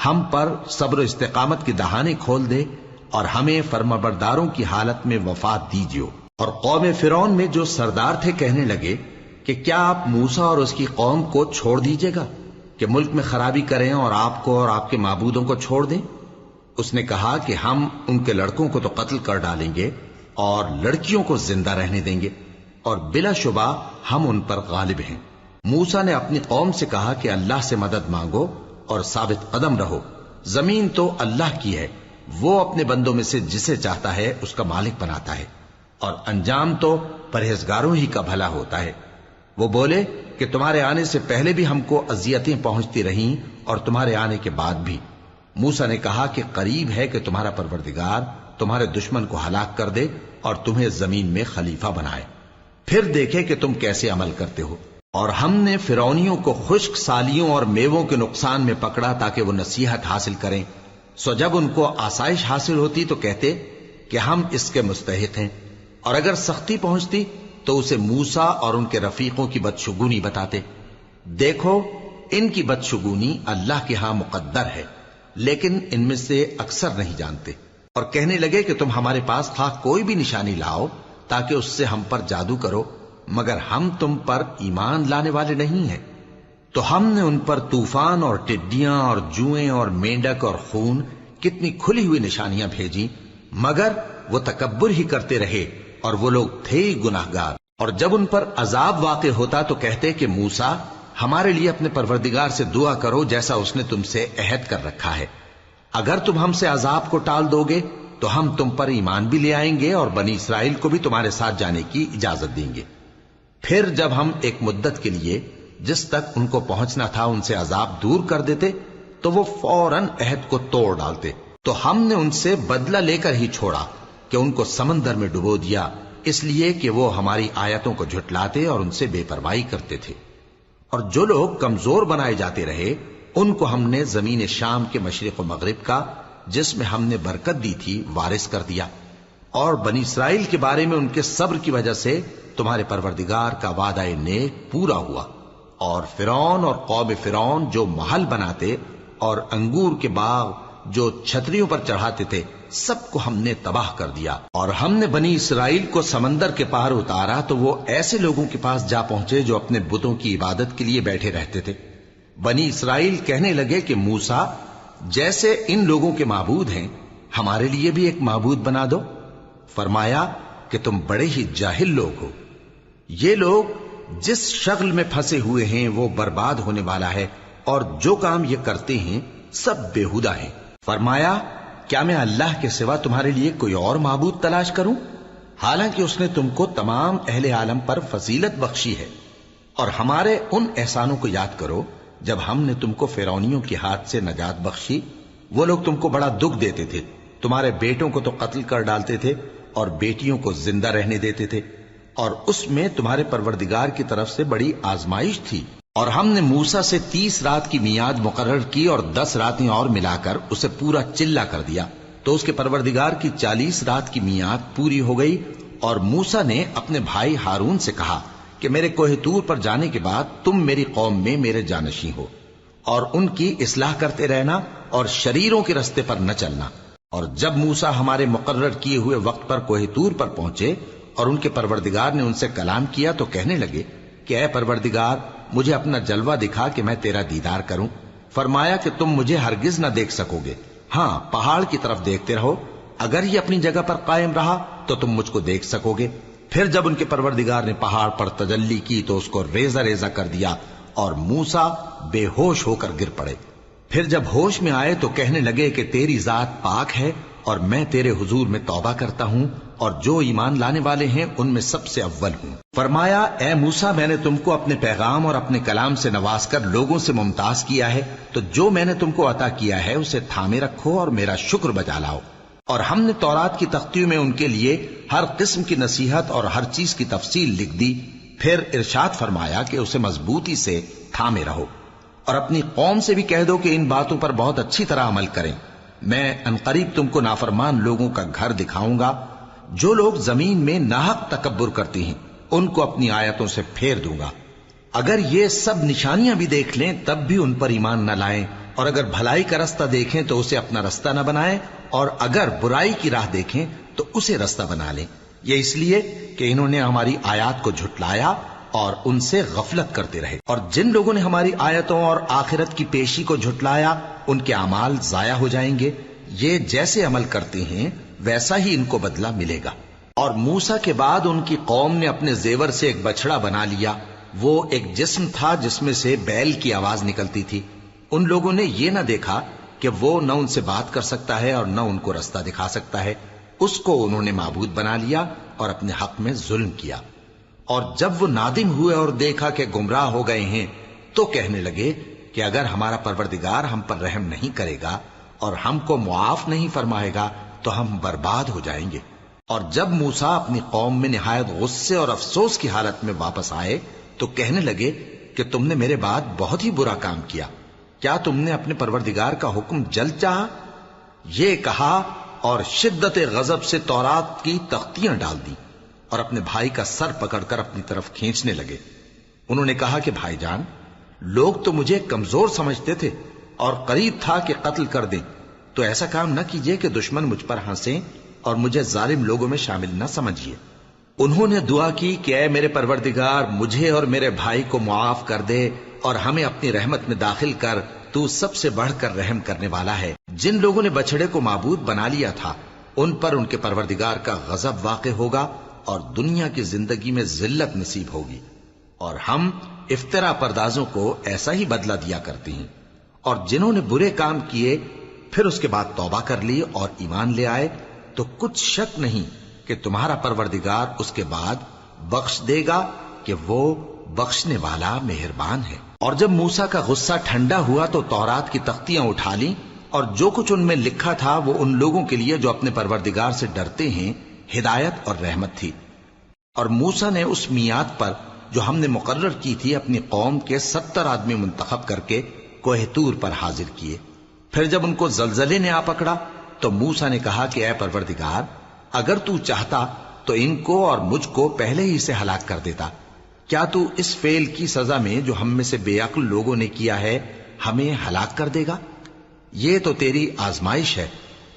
ہم پر صبر و استقامت کی دہانے کھول دے اور ہمیں فرمانبرداروں کی حالت میں وفات دیجیو۔ اور قوم فرعون میں جو سردار تھے کہنے لگے کہ کیا آپ موسیٰ اور اس کی قوم کو چھوڑ دیجیے گا کہ ملک میں خرابی کریں اور آپ کو اور آپ کے معبودوں کو چھوڑ دیں؟ اس نے کہا کہ ہم ان کے لڑکوں کو تو قتل کر ڈالیں گے اور لڑکیوں کو زندہ رہنے دیں گے، اور بلا شبہ ہم ان پر غالب ہیں۔ موسیٰ نے اپنی قوم سے کہا کہ اللہ سے مدد مانگو اور ثابت قدم رہو، زمین تو اللہ کی ہے، وہ اپنے بندوں میں سے جسے چاہتا ہے اس کا مالک بناتا ہے، اور انجام تو پرہیزگاروں ہی کا بھلا ہوتا ہے۔ وہ بولے کہ تمہارے آنے سے پہلے بھی ہم کو اذیتیں پہنچتی رہیں اور تمہارے آنے کے بعد بھی۔ موسیٰ نے کہا کہ قریب ہے کہ تمہارا پروردگار تمہارے دشمن کو ہلاک کر دے اور تمہیں زمین میں خلیفہ بنائے، پھر دیکھے کہ تم کیسے عمل کرتے ہو۔ اور ہم نے فرعونیوں کو خشک سالیوں اور میووں کے نقصان میں پکڑا تاکہ وہ نصیحت حاصل کریں، سو جب ان کو آسائش حاصل ہوتی تو کہتے کہ ہم اس کے مستحق ہیں، اور اگر سختی پہنچتی تو اسے موسیٰ اور ان کے رفیقوں کی بدشگونی بتاتے۔ دیکھو ان کی بدشگونی اللہ کے ہاں مقدر ہے، لیکن ان میں سے اکثر نہیں جانتے۔ اور کہنے لگے کہ تم ہمارے پاس خواہ کوئی بھی نشانی لاؤ تاکہ اس سے ہم پر جادو کرو، مگر ہم تم پر ایمان لانے والے نہیں ہیں۔ تو ہم نے ان پر طوفان اور ٹڈیاں اور جوئیں اور مینڈک اور خون کتنی کھلی ہوئی نشانیاں بھیجی، مگر وہ تکبر ہی کرتے رہے اور وہ لوگ تھے ہی گناہگار۔ اور جب ان پر عذاب واقع ہوتا تو کہتے کہ موسیٰ ہمارے لیے اپنے پروردگار سے دعا کرو جیسا اس نے تم سے عہد کر رکھا ہے، اگر تم ہم سے عذاب کو ٹال دو گے تو ہم تم پر ایمان بھی لے آئیں گے اور بنی اسرائیل کو بھی تمہارے ساتھ جانے کی اجازت دیں گے۔ پھر جب ہم ایک مدت کے لیے جس تک ان کو پہنچنا تھا ان سے عذاب دور کر دیتے تو وہ فوراً عہد کو توڑ ڈالتے، تو ہم نے ان سے بدلہ لے کر ہی چھوڑا کہ ان کو سمندر میں ڈبو دیا، اس لیے کہ وہ ہماری آیتوں کو جھٹلاتے اور ان سے بے پرواہی کرتے تھے۔ اور جو لوگ کمزور بنائے جاتے رہے ان کو ہم نے زمین شام کے مشرق و مغرب کا جس میں ہم نے برکت دی تھی وارث کر دیا، اور بنی اسرائیل کے بارے میں ان کے صبر کی وجہ سے تمہارے پروردگار کا وعدہ نیک پورا ہوا۔ اور فرعون اور قوم فرعون جو محل بناتے اور انگور کے باغ جو چھتریوں پر چڑھاتے تھے سب کو ہم نے تباہ کر دیا۔ اور ہم نے بنی اسرائیل کو سمندر کے پار اتارا تو وہ ایسے لوگوں کے پاس جا پہنچے جو اپنے بتوں کی عبادت کے لیے بیٹھے رہتے تھے۔ بنی اسرائیل کہنے لگے کہ موسیٰ جیسے ان لوگوں کے معبود ہیں ہمارے لیے بھی ایک معبود بنا دو۔ فرمایا کہ تم بڑے ہی جاہل لوگ ہو، یہ لوگ جس شغل میں پھنسے ہوئے ہیں وہ برباد ہونے والا ہے، اور جو کام یہ کرتے ہیں سب بےہودہ ہیں۔ فرمایا کیا میں اللہ کے سوا تمہارے لیے کوئی اور معبود تلاش کروں، حالانکہ اس نے تم کو تمام اہل عالم پر فضیلت بخشی ہے۔ اور ہمارے ان احسانوں کو یاد کرو جب ہم نے تم کو فرعونیوں کے ہاتھ سے نجات بخشی، وہ لوگ تم کو بڑا دکھ دیتے تھے، تمہارے بیٹوں کو تو قتل کر ڈالتے تھے اور بیٹیوں کو زندہ رہنے دیتے تھے، اور اس میں تمہارے پروردگار کی طرف سے بڑی آزمائش تھی۔ اور ہم نے موسیٰ سے 30 رات کی میعاد مقرر کی اور 10 راتیں اور ملا کر اسے پورا چلہ کر دیا، تو اس کے پروردگار کی 40 رات کی میعاد پوری ہو گئی، اور موسیٰ نے اپنے بھائی ہارون سے کہا کہ میرے کوہ طور پر جانے کے بعد تم میری قوم میں میرے جانشین ہو، اور ان کی اصلاح کرتے رہنا اور شریروں کے رستے پر نہ چلنا۔ اور جب موسیٰ ہمارے مقرر کیے ہوئے وقت پر کوہ طور پر پہنچے اور ان کے پروردگار نے ان سے کلام کیا تو کہنے لگے کہ اے پروردگار، مجھے اپنا جلوہ دکھا کہ میں تیرا دیدار کروں۔ فرمایا کہ تم مجھے ہرگز نہ دیکھ سکو گے، ہاں پہاڑ کی طرف دیکھتے رہو، اگر یہ اپنی جگہ پر قائم رہا تو تم مجھ کو دیکھ سکو گے۔ پھر جب ان کے پروردگار نے پہاڑ پر تجلی کی تو اس کو ریزہ ریزہ کر دیا اور موسیٰ بے ہوش ہو کر گر پڑے۔ پھر جب ہوش میں آئے تو کہنے لگے کہ تیری ذات پاک ہے اور میں تیرے حضور میں توبہ کرتا ہوں، اور جو ایمان لانے والے ہیں ان میں سب سے اول ہوں۔ فرمایا اے موسیٰ، میں نے تم کو اپنے پیغام اور اپنے کلام سے نواز کر لوگوں سے ممتاز کیا ہے، تو جو میں نے تم کو عطا کیا ہے اسے تھامے رکھو اور میرا شکر بجا لاؤ۔ اور ہم نے تورات کی تختیوں میں ان کے لیے ہر قسم کی نصیحت اور ہر چیز کی تفصیل لکھ دی۔ پھر ارشاد فرمایا کہ اسے مضبوطی سے تھامے رہو، اور اپنی قوم سے بھی کہہ دو کہ ان باتوں پر بہت اچھی طرح عمل کریں۔ میں عنقریب تم کو نافرمان لوگوں کا گھر دکھاؤں گا، جو لوگ زمین میں ناحق تکبر کرتے ہیں ان کو اپنی آیتوں سے پھیر دوں گا۔ اگر یہ سب نشانیاں بھی دیکھ لیں تب بھی ان پر ایمان نہ لائیں، اور اگر بھلائی کا رستہ دیکھیں تو اسے اپنا رستہ نہ بنائیں، اور اگر برائی کی راہ دیکھیں تو اسے رستہ بنا لیں۔ یہ اس لیے کہ انہوں نے ہماری آیات کو جھٹلایا اور ان سے غفلت کرتے رہے، اور جن لوگوں نے ہماری آیتوں اور آخرت کی پیشی کو جھٹلایا ان کے اعمال ضائع ہو جائیں گے۔ یہ جیسے عمل کرتے ہیں ویسا ہی ان کو بدلہ ملے گا۔ اور موسیٰ کے بعد ان کی قوم نے اپنے زیور سے ایک بچڑا بنا لیا، وہ ایک جسم تھا جس میں سے بیل کی آواز نکلتی تھی۔ ان لوگوں نے یہ نہ دیکھا کہ وہ نہ ان سے بات کر سکتا ہے اور نہ ان کو رستہ دکھا سکتا ہے، اس کو انہوں نے معبود بنا لیا اور اپنے حق میں ظلم کیا۔ اور جب وہ نادم ہوئے اور دیکھا کہ گمراہ ہو گئے ہیں تو کہنے لگے کہ اگر ہمارا پروردگار ہم پر رحم نہیں کرے گا اور ہم کو معاف نہیں فرمائے گا تو ہم برباد ہو جائیں گے۔ اور جب موسیٰ اپنی قوم میں نہایت غصے اور افسوس کی حالت میں واپس آئے تو کہنے لگے کہ تم نے میرے بعد بہت ہی برا کام کیا، کیا تم نے اپنے پروردگار کا حکم جلد چاہا؟ یہ کہا اور شدت غضب سے تورات کی تختیاں ڈال دی اور اپنے بھائی کا سر پکڑ کر اپنی طرف کھینچنے لگے۔ انہوں نے کہا کہ بھائی جان، لوگ تو مجھے کمزور سمجھتے تھے اور قریب تھا کہ قتل کر دیں، تو ایسا کام نہ کیجیے کہ دشمن مجھ پر ہنسیں اور مجھے ظالم لوگوں میں شامل نہ سمجھیے۔ انہوں نے دعا کی کہ اے میرے پروردگار، مجھے اور میرے بھائی کو معاف کر دے اور ہمیں اپنی رحمت میں داخل کر، تو سب سے بڑھ کر رحم کرنے والا ہے۔ جن لوگوں نے بچڑے کو معبود بنا لیا تھا ان پر ان کے پروردگار کا غضب واقع ہوگا اور دنیا کی زندگی میں ذلت نصیب ہوگی، اور ہم افترا پردازوں کو ایسا ہی بدلہ دیا کرتے ہیں۔ اور جنہوں نے برے کام کیے پھر اس کے بعد توبہ کر لی اور ایمان لے آئے تو کچھ شک نہیں کہ تمہارا پروردگار اس کے بعد بخش دے گا کہ وہ بخشنے والا مہربان ہے۔ اور جب موسیٰ کا غصہ ٹھنڈا ہوا تو تورات کی تختیاں اٹھا لیں، اور جو کچھ ان میں لکھا تھا وہ ان لوگوں کے لیے جو اپنے پروردگار سے ڈرتے ہیں ہدایت اور رحمت تھی۔ اور موسیٰ نے اس میعاد پر جو ہم نے مقرر کی تھی اپنی قوم کے 70 آدمی منتخب کر کے کوہ طور پر حاضر کیے۔ پھر جب ان کو زلزلے نے آ پکڑا تو موسیٰ نے کہا کہ اے پروردگار، اگر تو چاہتا تو ان کو اور مجھ کو پہلے ہی سے ہلاک کر دیتا۔ کیا تو اس فعل کی سزا میں جو ہم میں سے بے عقل لوگوں نے کیا ہے ہمیں ہلاک کر دے گا؟ یہ تو تیری آزمائش ہے،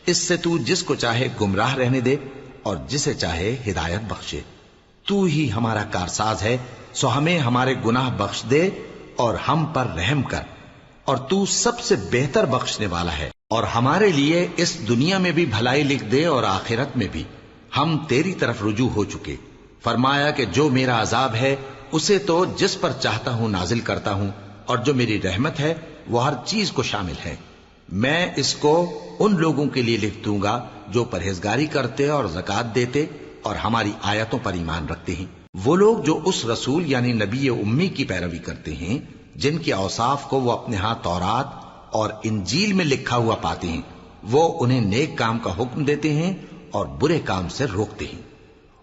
اس سے تو جس کو چاہے گمراہ رہنے دے اور جسے چاہے ہدایت بخشے۔ تو ہی ہمارا کارساز ہے، سو ہمیں ہمارے گناہ بخش دے اور ہم پر رحم کر، اور تو سب سے بہتر بخشنے والا ہے۔ اور ہمارے لیے اس دنیا میں بھی بھلائی لکھ دے اور آخرت میں بھی، ہم تیری طرف رجوع ہو چکے۔ فرمایا کہ جو میرا عذاب ہے اسے تو جس پر چاہتا ہوں نازل کرتا ہوں، اور جو میری رحمت ہے وہ ہر چیز کو شامل ہے۔ میں اس کو ان لوگوں کے لیے لکھ دوں گا جو پرہیزگاری کرتے اور زکوٰۃ دیتے اور ہماری آیتوں پر ایمان رکھتے ہیں، وہ لوگ جو اس رسول یعنی نبی امی کی پیروی کرتے ہیں جن کے اوصاف کو وہ اپنے ہاں تورات اور انجیل میں لکھا ہوا پاتے ہیں۔ وہ انہیں نیک کام کا حکم دیتے ہیں اور برے کام سے روکتے ہیں،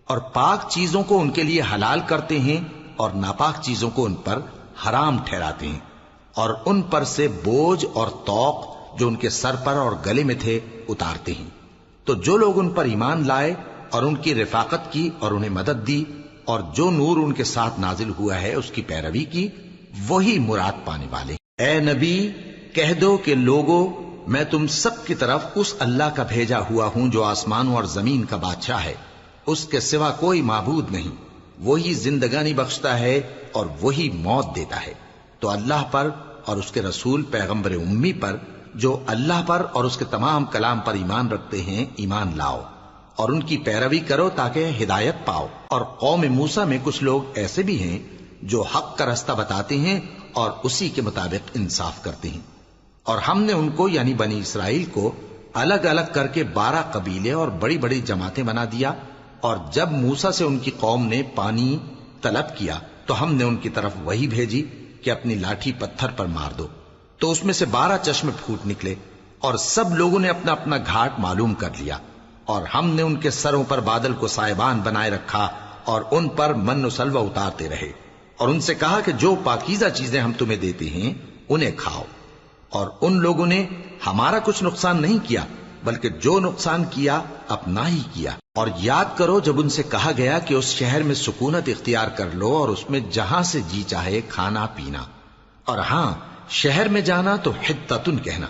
اور پاک چیزوں کو ان کے لیے حلال کرتے ہیں اور ناپاک چیزوں کو ان پر حرام ٹھہراتے ہیں، اور ان پر سے بوجھ اور طوق جو ان کے سر پر اور گلے میں تھے اتارتے ہیں۔ تو جو لوگ ان پر ایمان لائے اور ان کی رفاقت کی اور انہیں مدد دی اور جو نور ان کے ساتھ نازل ہوا ہے اس کی پیروی کی، وہی مراد پانے والے۔ اے نبی کہہ دو کہ لوگو، میں تم سب کی طرف اس اللہ کا بھیجا ہوا ہوں جو آسمانوں اور زمین کا بادشاہ ہے، اس کے سوا کوئی معبود نہیں، وہی زندگانی بخشتا ہے اور وہی موت دیتا ہے۔ تو اللہ پر اور اس کے رسول پیغمبر امی پر جو اللہ پر اور اس کے تمام کلام پر ایمان رکھتے ہیں ایمان لاؤ اور ان کی پیروی کرو تاکہ ہدایت پاؤ۔ اور قوم موسیٰ میں کچھ لوگ ایسے بھی ہیں جو حق کا رستہ بتاتے ہیں اور اسی کے مطابق انصاف کرتے ہیں، اور ہم نے ان کو یعنی بنی اسرائیل کو الگ الگ کر کے 12 قبیلے اور بڑی بڑی جماعتیں بنا دیا، اور جب موسیٰ سے ان کی قوم نے پانی طلب کیا تو ہم نے ان کی طرف وہی بھیجی کہ اپنی لاٹھی پتھر پر مار دو، تو اس میں سے 12 چشمے پھوٹ نکلے، اور سب لوگوں نے اپنا اپنا گھاٹ معلوم کر لیا، اور ہم نے ان کے سروں پر بادل کو سائبان بنائے رکھا اور ان پر من و سلوہ اتارتے رہے، اور ان سے کہا کہ جو پاکیزہ چیزیں ہم تمہیں دیتے ہیں انہیں کھاؤ، اور ان لوگوں نے ہمارا کچھ نقصان نہیں کیا بلکہ جو نقصان کیا اپنا ہی کیا۔ اور یاد کرو جب ان سے کہا گیا کہ اس شہر میں سکونت اختیار کر لو اور اس میں جہاں سے جی چاہے کھانا پینا، اور ہاں شہر میں جانا تو حتتن کہنا،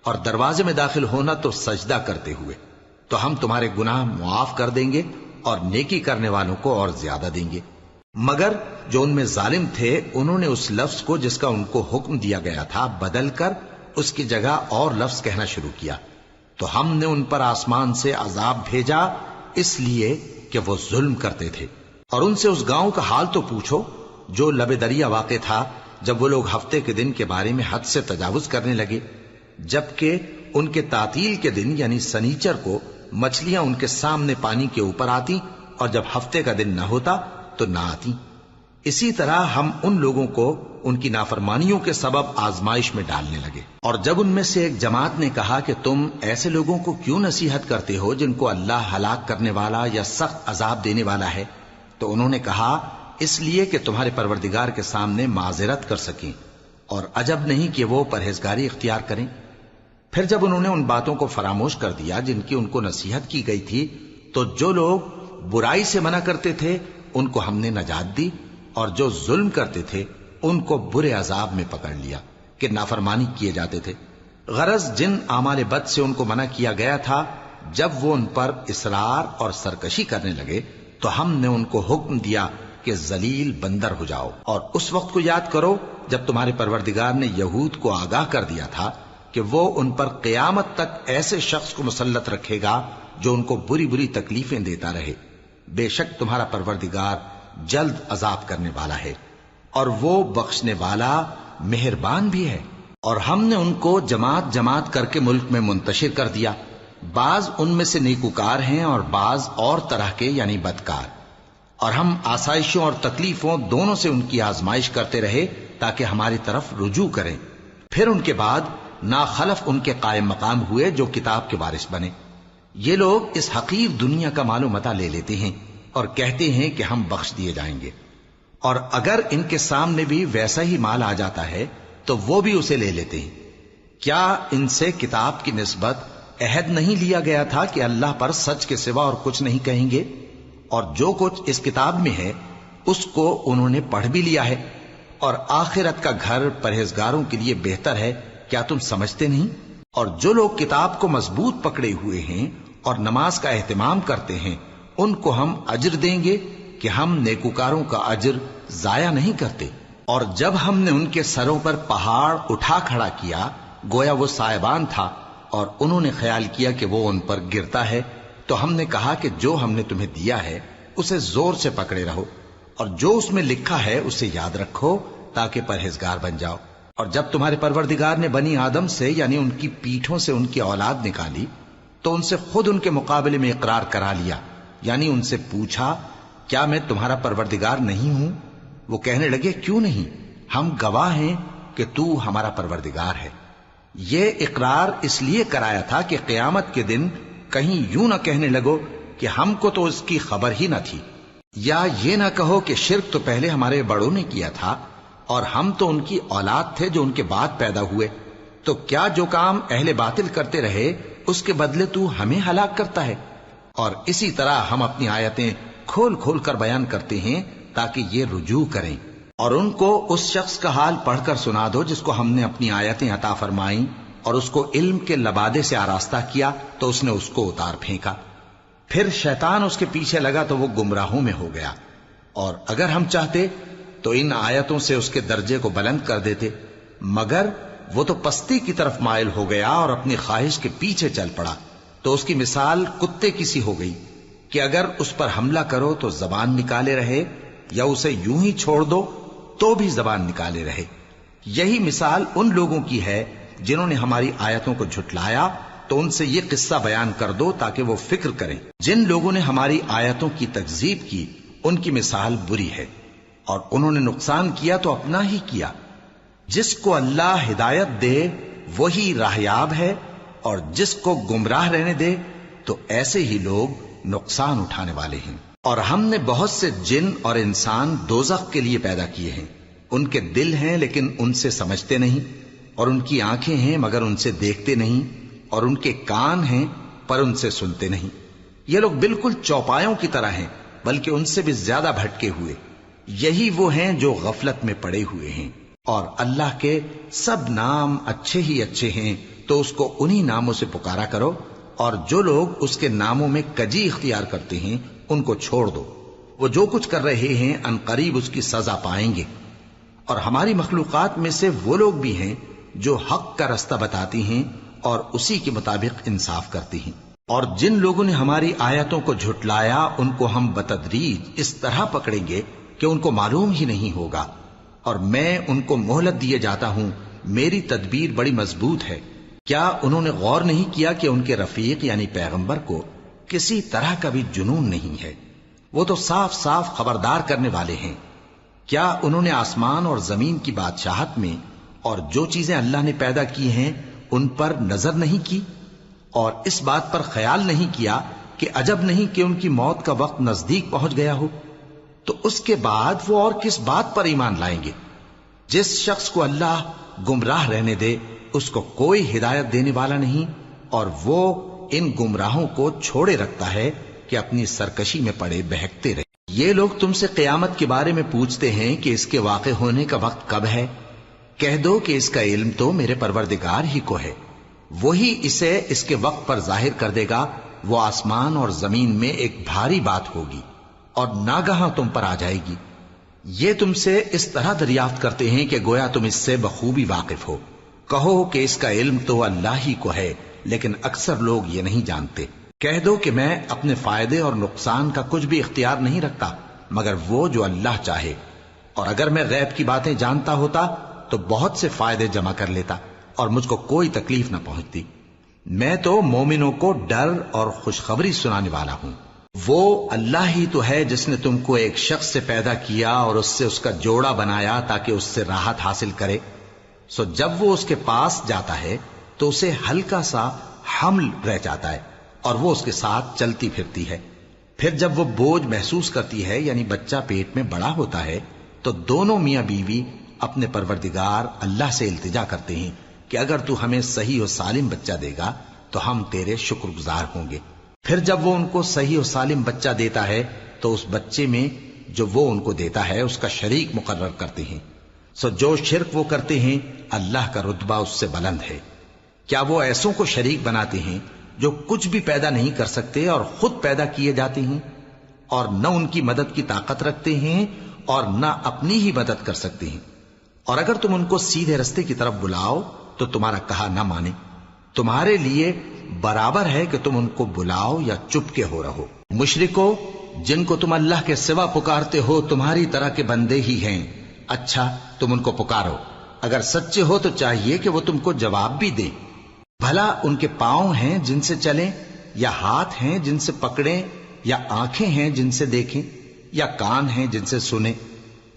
اور دروازے میں داخل ہونا تو سجدہ کرتے ہوئے، تو ہم تمہارے گناہ معاف کر دیں گے اور نیکی کرنے والوں کو اور زیادہ دیں گے۔ مگر جو ان میں ظالم تھے انہوں نے اس لفظ کو جس کا ان کو حکم دیا گیا تھا بدل کر اس کی جگہ اور لفظ کہنا شروع کیا، تو ہم نے ان پر آسمان سے عذاب بھیجا اس لیے کہ وہ ظلم کرتے تھے۔ اور ان سے اس گاؤں کا حال تو پوچھو جو لب دریا واقع تھا، جب وہ لوگ ہفتے کے دن کے بارے میں حد سے تجاوز کرنے لگے، جبکہ ان کے تعطیل کے دن یعنی سنیچر کو مچھلیاں ان کے سامنے پانی کے اوپر آتی اور جب ہفتے کا دن نہ ہوتا تو نہ آتی۔ اسی طرح ہم ان لوگوں کو ان کی نافرمانیوں کے سبب آزمائش میں ڈالنے لگے۔ اور جب ان میں سے ایک جماعت نے کہا کہ تم ایسے لوگوں کو کیوں نصیحت کرتے ہو جن کو اللہ ہلاک کرنے والا یا سخت عذاب دینے والا ہے، تو انہوں نے کہا اس لیے کہ تمہارے پروردگار کے سامنے معذرت کر سکیں، اور عجب نہیں کہ وہ پرہیزگاری اختیار کریں۔ پھر جب انہوں نے ان باتوں کو فراموش کر دیا جن کی ان کو نصیحت کی گئی تھی، تو جو لوگ برائی سے منع کرتے تھے ان کو ہم نے نجات دی، اور جو ظلم کرتے تھے ان کو برے عذاب میں پکڑ لیا کہ نافرمانی کیے جاتے تھے۔ غرض جن اعمال بد سے ان کو منع کیا گیا تھا، جب وہ ان پر اصرار اور سرکشی کرنے لگے تو ہم نے ان کو حکم دیا کہ ذلیل بندر ہو جاؤ۔ اور اس وقت کو یاد کرو جب تمہارے پروردگار نے یہود کو آگاہ کر دیا تھا کہ وہ ان پر قیامت تک ایسے شخص کو مسلط رکھے گا جو ان کو بری بری تکلیفیں دیتا رہے۔ بے شک تمہارا پروردگار جلد عذاب کرنے والا ہے اور وہ بخشنے والا مہربان بھی ہے۔ اور ہم نے ان کو جماعت جماعت کر کے ملک میں منتشر کر دیا، بعض ان میں سے نیکوکار ہیں اور بعض اور طرح کے یعنی بدکار، اور ہم آسائشوں اور تکلیفوں دونوں سے ان کی آزمائش کرتے رہے تاکہ ہماری طرف رجوع کریں۔ پھر ان کے بعد ناخلف ان کے قائم مقام ہوئے جو کتاب کے وارث بنے۔ یہ لوگ اس حقیر دنیا کا مال و متاع لے لیتے ہیں اور کہتے ہیں کہ ہم بخش دیے جائیں گے، اور اگر ان کے سامنے بھی ویسا ہی مال آ جاتا ہے تو وہ بھی اسے لے لیتے ہیں۔ کیا ان سے کتاب کی نسبت عہد نہیں لیا گیا تھا کہ اللہ پر سچ کے سوا اور کچھ نہیں کہیں گے؟ اور جو کچھ اس کتاب میں ہے اس کو انہوں نے پڑھ بھی لیا ہے، اور آخرت کا گھر پرہیزگاروں کے لیے بہتر ہے، کیا تم سمجھتے نہیں؟ اور جو لوگ کتاب کو مضبوط پکڑے ہوئے ہیں اور نماز کا اہتمام کرتے ہیں ان کو ہم اجر دیں گے کہ ہم نیکوکاروں کا اجر ضائع نہیں کرتے۔ اور جب ہم نے ان کے سروں پر پہاڑ اٹھا کھڑا کیا گویا وہ سائبان تھا، اور انہوں نے خیال کیا کہ وہ ان پر گرتا ہے، تو ہم نے کہا کہ جو ہم نے تمہیں دیا ہے اسے زور سے پکڑے رہو، اور جو اس میں لکھا ہے اسے یاد رکھو تاکہ پرہیزگار بن جاؤ۔ اور جب تمہارے پروردگار نے بنی آدم سے یعنی ان کی پیٹھوں سے ان کی اولاد نکالی تو ان سے خود ان کے مقابلے میں اقرار کرا لیا، یعنی ان سے پوچھا کیا میں تمہارا پروردگار نہیں ہوں؟ وہ کہنے لگے کیوں نہیں، ہم گواہ ہیں کہ تو ہمارا پروردگار ہے۔ یہ اقرار اس لیے کرایا تھا کہ قیامت کے دن کہیں یوں نہ کہنے لگو کہ ہم کو تو اس کی خبر ہی نہ تھی، یا یہ نہ کہو کہ شرک تو پہلے ہمارے بڑوں نے کیا تھا اور ہم تو ان کی اولاد تھے جو ان کے بعد پیدا ہوئے۔ تو کیا جو کام اہل باطل کرتے رہے اس کے بدلے تو ہمیں ہلاک کرتا ہے؟ اور اسی طرح ہم اپنی آیتیں کھول کھول کر بیان کرتے ہیں تاکہ یہ رجوع کریں۔ اور ان کو اس شخص کا حال پڑھ کر سنا دو جس کو ہم نے اپنی آیتیں عطا فرمائیں اور اس کو علم کے لبادے سے آراستہ کیا تو اس نے اس کو اتار پھینکا، پھر شیطان اس کے پیچھے لگا تو وہ گمراہوں میں ہو گیا۔ اور اگر ہم چاہتے تو ان آیتوں سے اس کے درجے کو بلند کر دیتے، مگر وہ تو پستی کی طرف مائل ہو گیا اور اپنی خواہش کے پیچھے چل پڑا، تو اس کی مثال کتے کی سی ہو گئی کہ اگر اس پر حملہ کرو تو زبان نکالے رہے، یا اسے یوں ہی چھوڑ دو تو بھی زبان نکالے رہے۔ یہی مثال ان لوگوں کی ہے جنہوں نے ہماری آیتوں کو جھٹلایا، تو ان سے یہ قصہ بیان کر دو تاکہ وہ فکر کریں۔ جن لوگوں نے ہماری آیتوں کی تکذیب کی ان کی مثال بری ہے، اور انہوں نے نقصان کیا تو اپنا ہی کیا۔ جس کو اللہ ہدایت دے وہی راہیاب ہے، اور جس کو گمراہ رہنے دے تو ایسے ہی لوگ نقصان اٹھانے والے ہیں۔ اور ہم نے بہت سے جن اور انسان دوزخ کے لیے پیدا کیے ہیں، ان کے دل ہیں لیکن ان سے سمجھتے نہیں، اور ان کی آنکھیں ہیں مگر ان سے دیکھتے نہیں، اور ان کے کان ہیں پر ان سے سنتے نہیں۔ یہ لوگ بالکل چوپایوں کی طرح ہیں، بلکہ ان سے بھی زیادہ بھٹکے ہوئے۔ یہی وہ ہیں جو غفلت میں پڑے ہوئے ہیں۔ اور اللہ کے سب نام اچھے ہی اچھے ہیں، تو اس کو انہی ناموں سے پکارا کرو، اور جو لوگ اس کے ناموں میں کجی اختیار کرتے ہیں ان کو چھوڑ دو۔ وہ جو کچھ کر رہے ہیں ان قریب اس کی سزا پائیں گے۔ اور ہماری مخلوقات میں سے وہ لوگ بھی ہیں جو حق کا رستہ بتاتی ہیں اور اسی کے مطابق انصاف کرتی ہیں۔ اور جن لوگوں نے ہماری آیتوں کو جھٹلایا ان کو ہم بتدریج اس طرح پکڑیں گے کہ ان کو معلوم ہی نہیں ہوگا، اور میں ان کو مہلت دیے جاتا ہوں، میری تدبیر بڑی مضبوط ہے۔ کیا انہوں نے غور نہیں کیا کہ ان کے رفیق یعنی پیغمبر کو کسی طرح کا بھی جنون نہیں ہے؟ وہ تو صاف صاف خبردار کرنے والے ہیں۔ کیا انہوں نے آسمان اور زمین کی بادشاہت میں اور جو چیزیں اللہ نے پیدا کی ہیں ان پر نظر نہیں کی، اور اس بات پر خیال نہیں کیا کہ عجب نہیں کہ ان کی موت کا وقت نزدیک پہنچ گیا ہو؟ تو اس کے بعد وہ اور کس بات پر ایمان لائیں گے؟ جس شخص کو اللہ گمراہ رہنے دے اس کو کوئی ہدایت دینے والا نہیں، اور وہ ان گمراہوں کو چھوڑے رکھتا ہے کہ اپنی سرکشی میں پڑے بہکتے رہے۔ یہ لوگ تم سے قیامت کے بارے میں پوچھتے ہیں کہ اس کے واقع ہونے کا وقت کب ہے؟ کہہ دو کہ اس کا علم تو میرے پروردگار ہی کو ہے، وہی اسے اس کے وقت پر ظاہر کر دے گا۔ وہ آسمان اور زمین میں ایک بھاری بات ہوگی اور ناگہاں تم پر آ جائے گی۔ یہ تم سے اس طرح دریافت کرتے ہیں کہ گویا تم اس سے بخوبی واقف ہو۔ کہو کہ اس کا علم تو اللہ ہی کو ہے، لیکن اکثر لوگ یہ نہیں جانتے۔ کہہ دو کہ میں اپنے فائدے اور نقصان کا کچھ بھی اختیار نہیں رکھتا مگر وہ جو اللہ چاہے، اور اگر میں غیب کی باتیں جانتا ہوتا تو بہت سے فائدے جمع کر لیتا اور مجھ کو کوئی تکلیف نہ پہنچتی۔ میں تو مومنوں کو ڈر اور خوشخبری سنانے والا ہوں۔ وہ اللہ ہی تو ہے جس نے تم کو ایک شخص سے پیدا کیا اور اس سے اس کا جوڑا بنایا تاکہ اس سے راحت حاصل کرے۔ سو جب وہ اس کے پاس جاتا ہے تو اسے ہلکا سا حمل رہ جاتا ہے اور وہ اس کے ساتھ چلتی پھرتی ہے۔ پھر جب وہ بوجھ محسوس کرتی ہے یعنی بچہ پیٹ میں بڑا ہوتا ہے تو دونوں میاں بیوی اپنے پروردگار اللہ سے التجا کرتے ہیں کہ اگر تو ہمیں صحیح و سالم بچہ دے گا تو ہم تیرے شکر گزار ہوں گے۔ پھر جب وہ ان کو صحیح و سالم بچہ دیتا ہے تو اس بچے میں جو وہ ان کو دیتا ہے اس کا شریک مقرر کرتے ہیں۔ سو جو شرک وہ کرتے ہیں اللہ کا رتبہ اس سے بلند ہے۔ کیا وہ ایسوں کو شریک بناتے ہیں جو کچھ بھی پیدا نہیں کر سکتے اور خود پیدا کیے جاتے ہیں، اور نہ ان کی مدد کی طاقت رکھتے ہیں اور نہ اپنی ہی مدد کر سکتے ہیں؟ اور اگر تم ان کو سیدھے رستے کی طرف بلاؤ تو تمہارا کہا نہ مانے۔ تمہارے لیے برابر ہے کہ تم ان کو بلاؤ یا چپ کے ہو رہو۔ مشرکو، جن کو تم اللہ کے سوا پکارتے ہو تمہاری طرح کے بندے ہی ہیں۔ اچھا تم ان کو پکارو، اگر سچے ہو تو چاہیے کہ وہ تم کو جواب بھی دیں۔ بھلا ان کے پاؤں ہیں جن سے چلیں، یا ہاتھ ہیں جن سے پکڑیں، یا آنکھیں ہیں جن سے دیکھیں، یا کان ہیں جن سے سنیں؟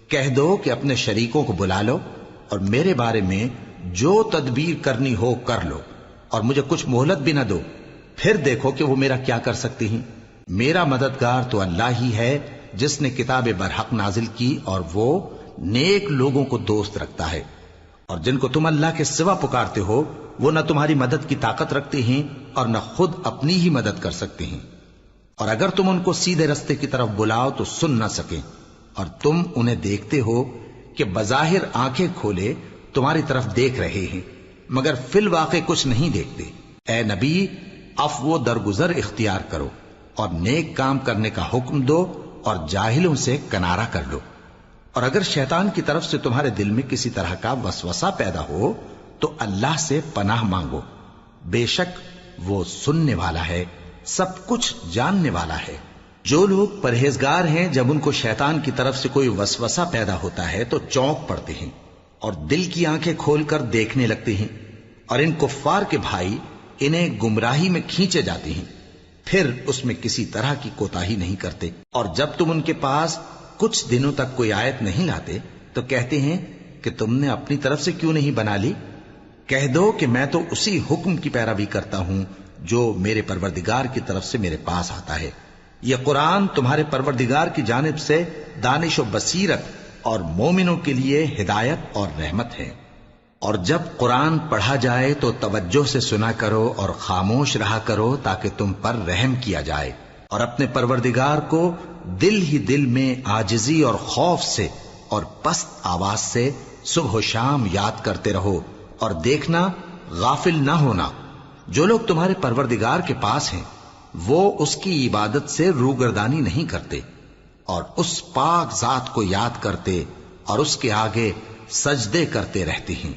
کہہ دو کہ اپنے شریکوں کو بلا لو اور میرے بارے میں جو تدبیر کرنی ہو کر لو، اور مجھے کچھ مہلت بھی نہ دو، پھر دیکھو کہ وہ میرا کیا کر سکتے ہیں۔ میرا مددگار تو اللہ ہی ہے جس نے کتاب برحق نازل کی، اور وہ نیک لوگوں کو دوست رکھتا ہے۔ اور جن کو تم اللہ کے سوا پکارتے ہو وہ نہ تمہاری مدد کی طاقت رکھتے ہیں اور نہ خود اپنی ہی مدد کر سکتے ہیں، اور اگر تم ان کو سیدھے رستے کی طرف بلاؤ تو سن نہ سکیں، اور تم انہیں دیکھتے ہو کہ بظاہر آنکھیں کھولے تمہاری طرف دیکھ رہے ہیں مگر فی الواقع کچھ نہیں دیکھتے۔ اے نبی، عفو و درگزر اختیار کرو اور نیک کام کرنے کا حکم دو اور جاہلوں سے کنارہ کر لو، اور اگر شیطان کی طرف سے تمہارے دل میں کسی طرح کا وسوسہ پیدا ہو تو اللہ سے پناہ مانگو، بے شک وہ سننے والا ہے، سب کچھ جاننے والا ہے۔ جو لوگ پرہیزگار ہیں جب ان کو شیطان کی طرف سے کوئی وسوسہ پیدا ہوتا ہے تو چونک پڑتے ہیں اور دل کی آنکھیں کھول کر دیکھنے لگتے ہیں، اور ان کفار کے بھائی انہیں گمراہی میں کھینچے جاتے ہیں، پھر اس میں کسی طرح کی کوتاہی نہیں کرتے، اور جب تم ان کے پاس کچھ دنوں تک کوئی آیت نہیں لاتے تو کہتے ہیں کہ تم نے اپنی طرف سے کیوں نہیں بنا لی؟ کہہ دو کہ میں تو اسی حکم کی پیروی کرتا ہوں جو میرے پروردگار کی طرف سے میرے پاس آتا ہے۔ یہ قرآن تمہارے پروردگار کی جانب سے دانش و بصیرت اور مومنوں کے لیے ہدایت اور رحمت ہے۔ اور جب قرآن پڑھا جائے تو توجہ سے سنا کرو اور خاموش رہا کرو تاکہ تم پر رحم کیا جائے، اور اپنے پروردگار کو دل ہی دل میں عاجزی اور خوف سے اور پست آواز سے صبح و شام یاد کرتے رہو، اور دیکھنا غافل نہ ہونا، جو لوگ تمہارے پروردگار کے پاس ہیں وہ اس کی عبادت سے روگردانی نہیں کرتے اور اس پاک ذات کو یاد کرتے اور اس کے آگے سجدے کرتے رہتے ہیں۔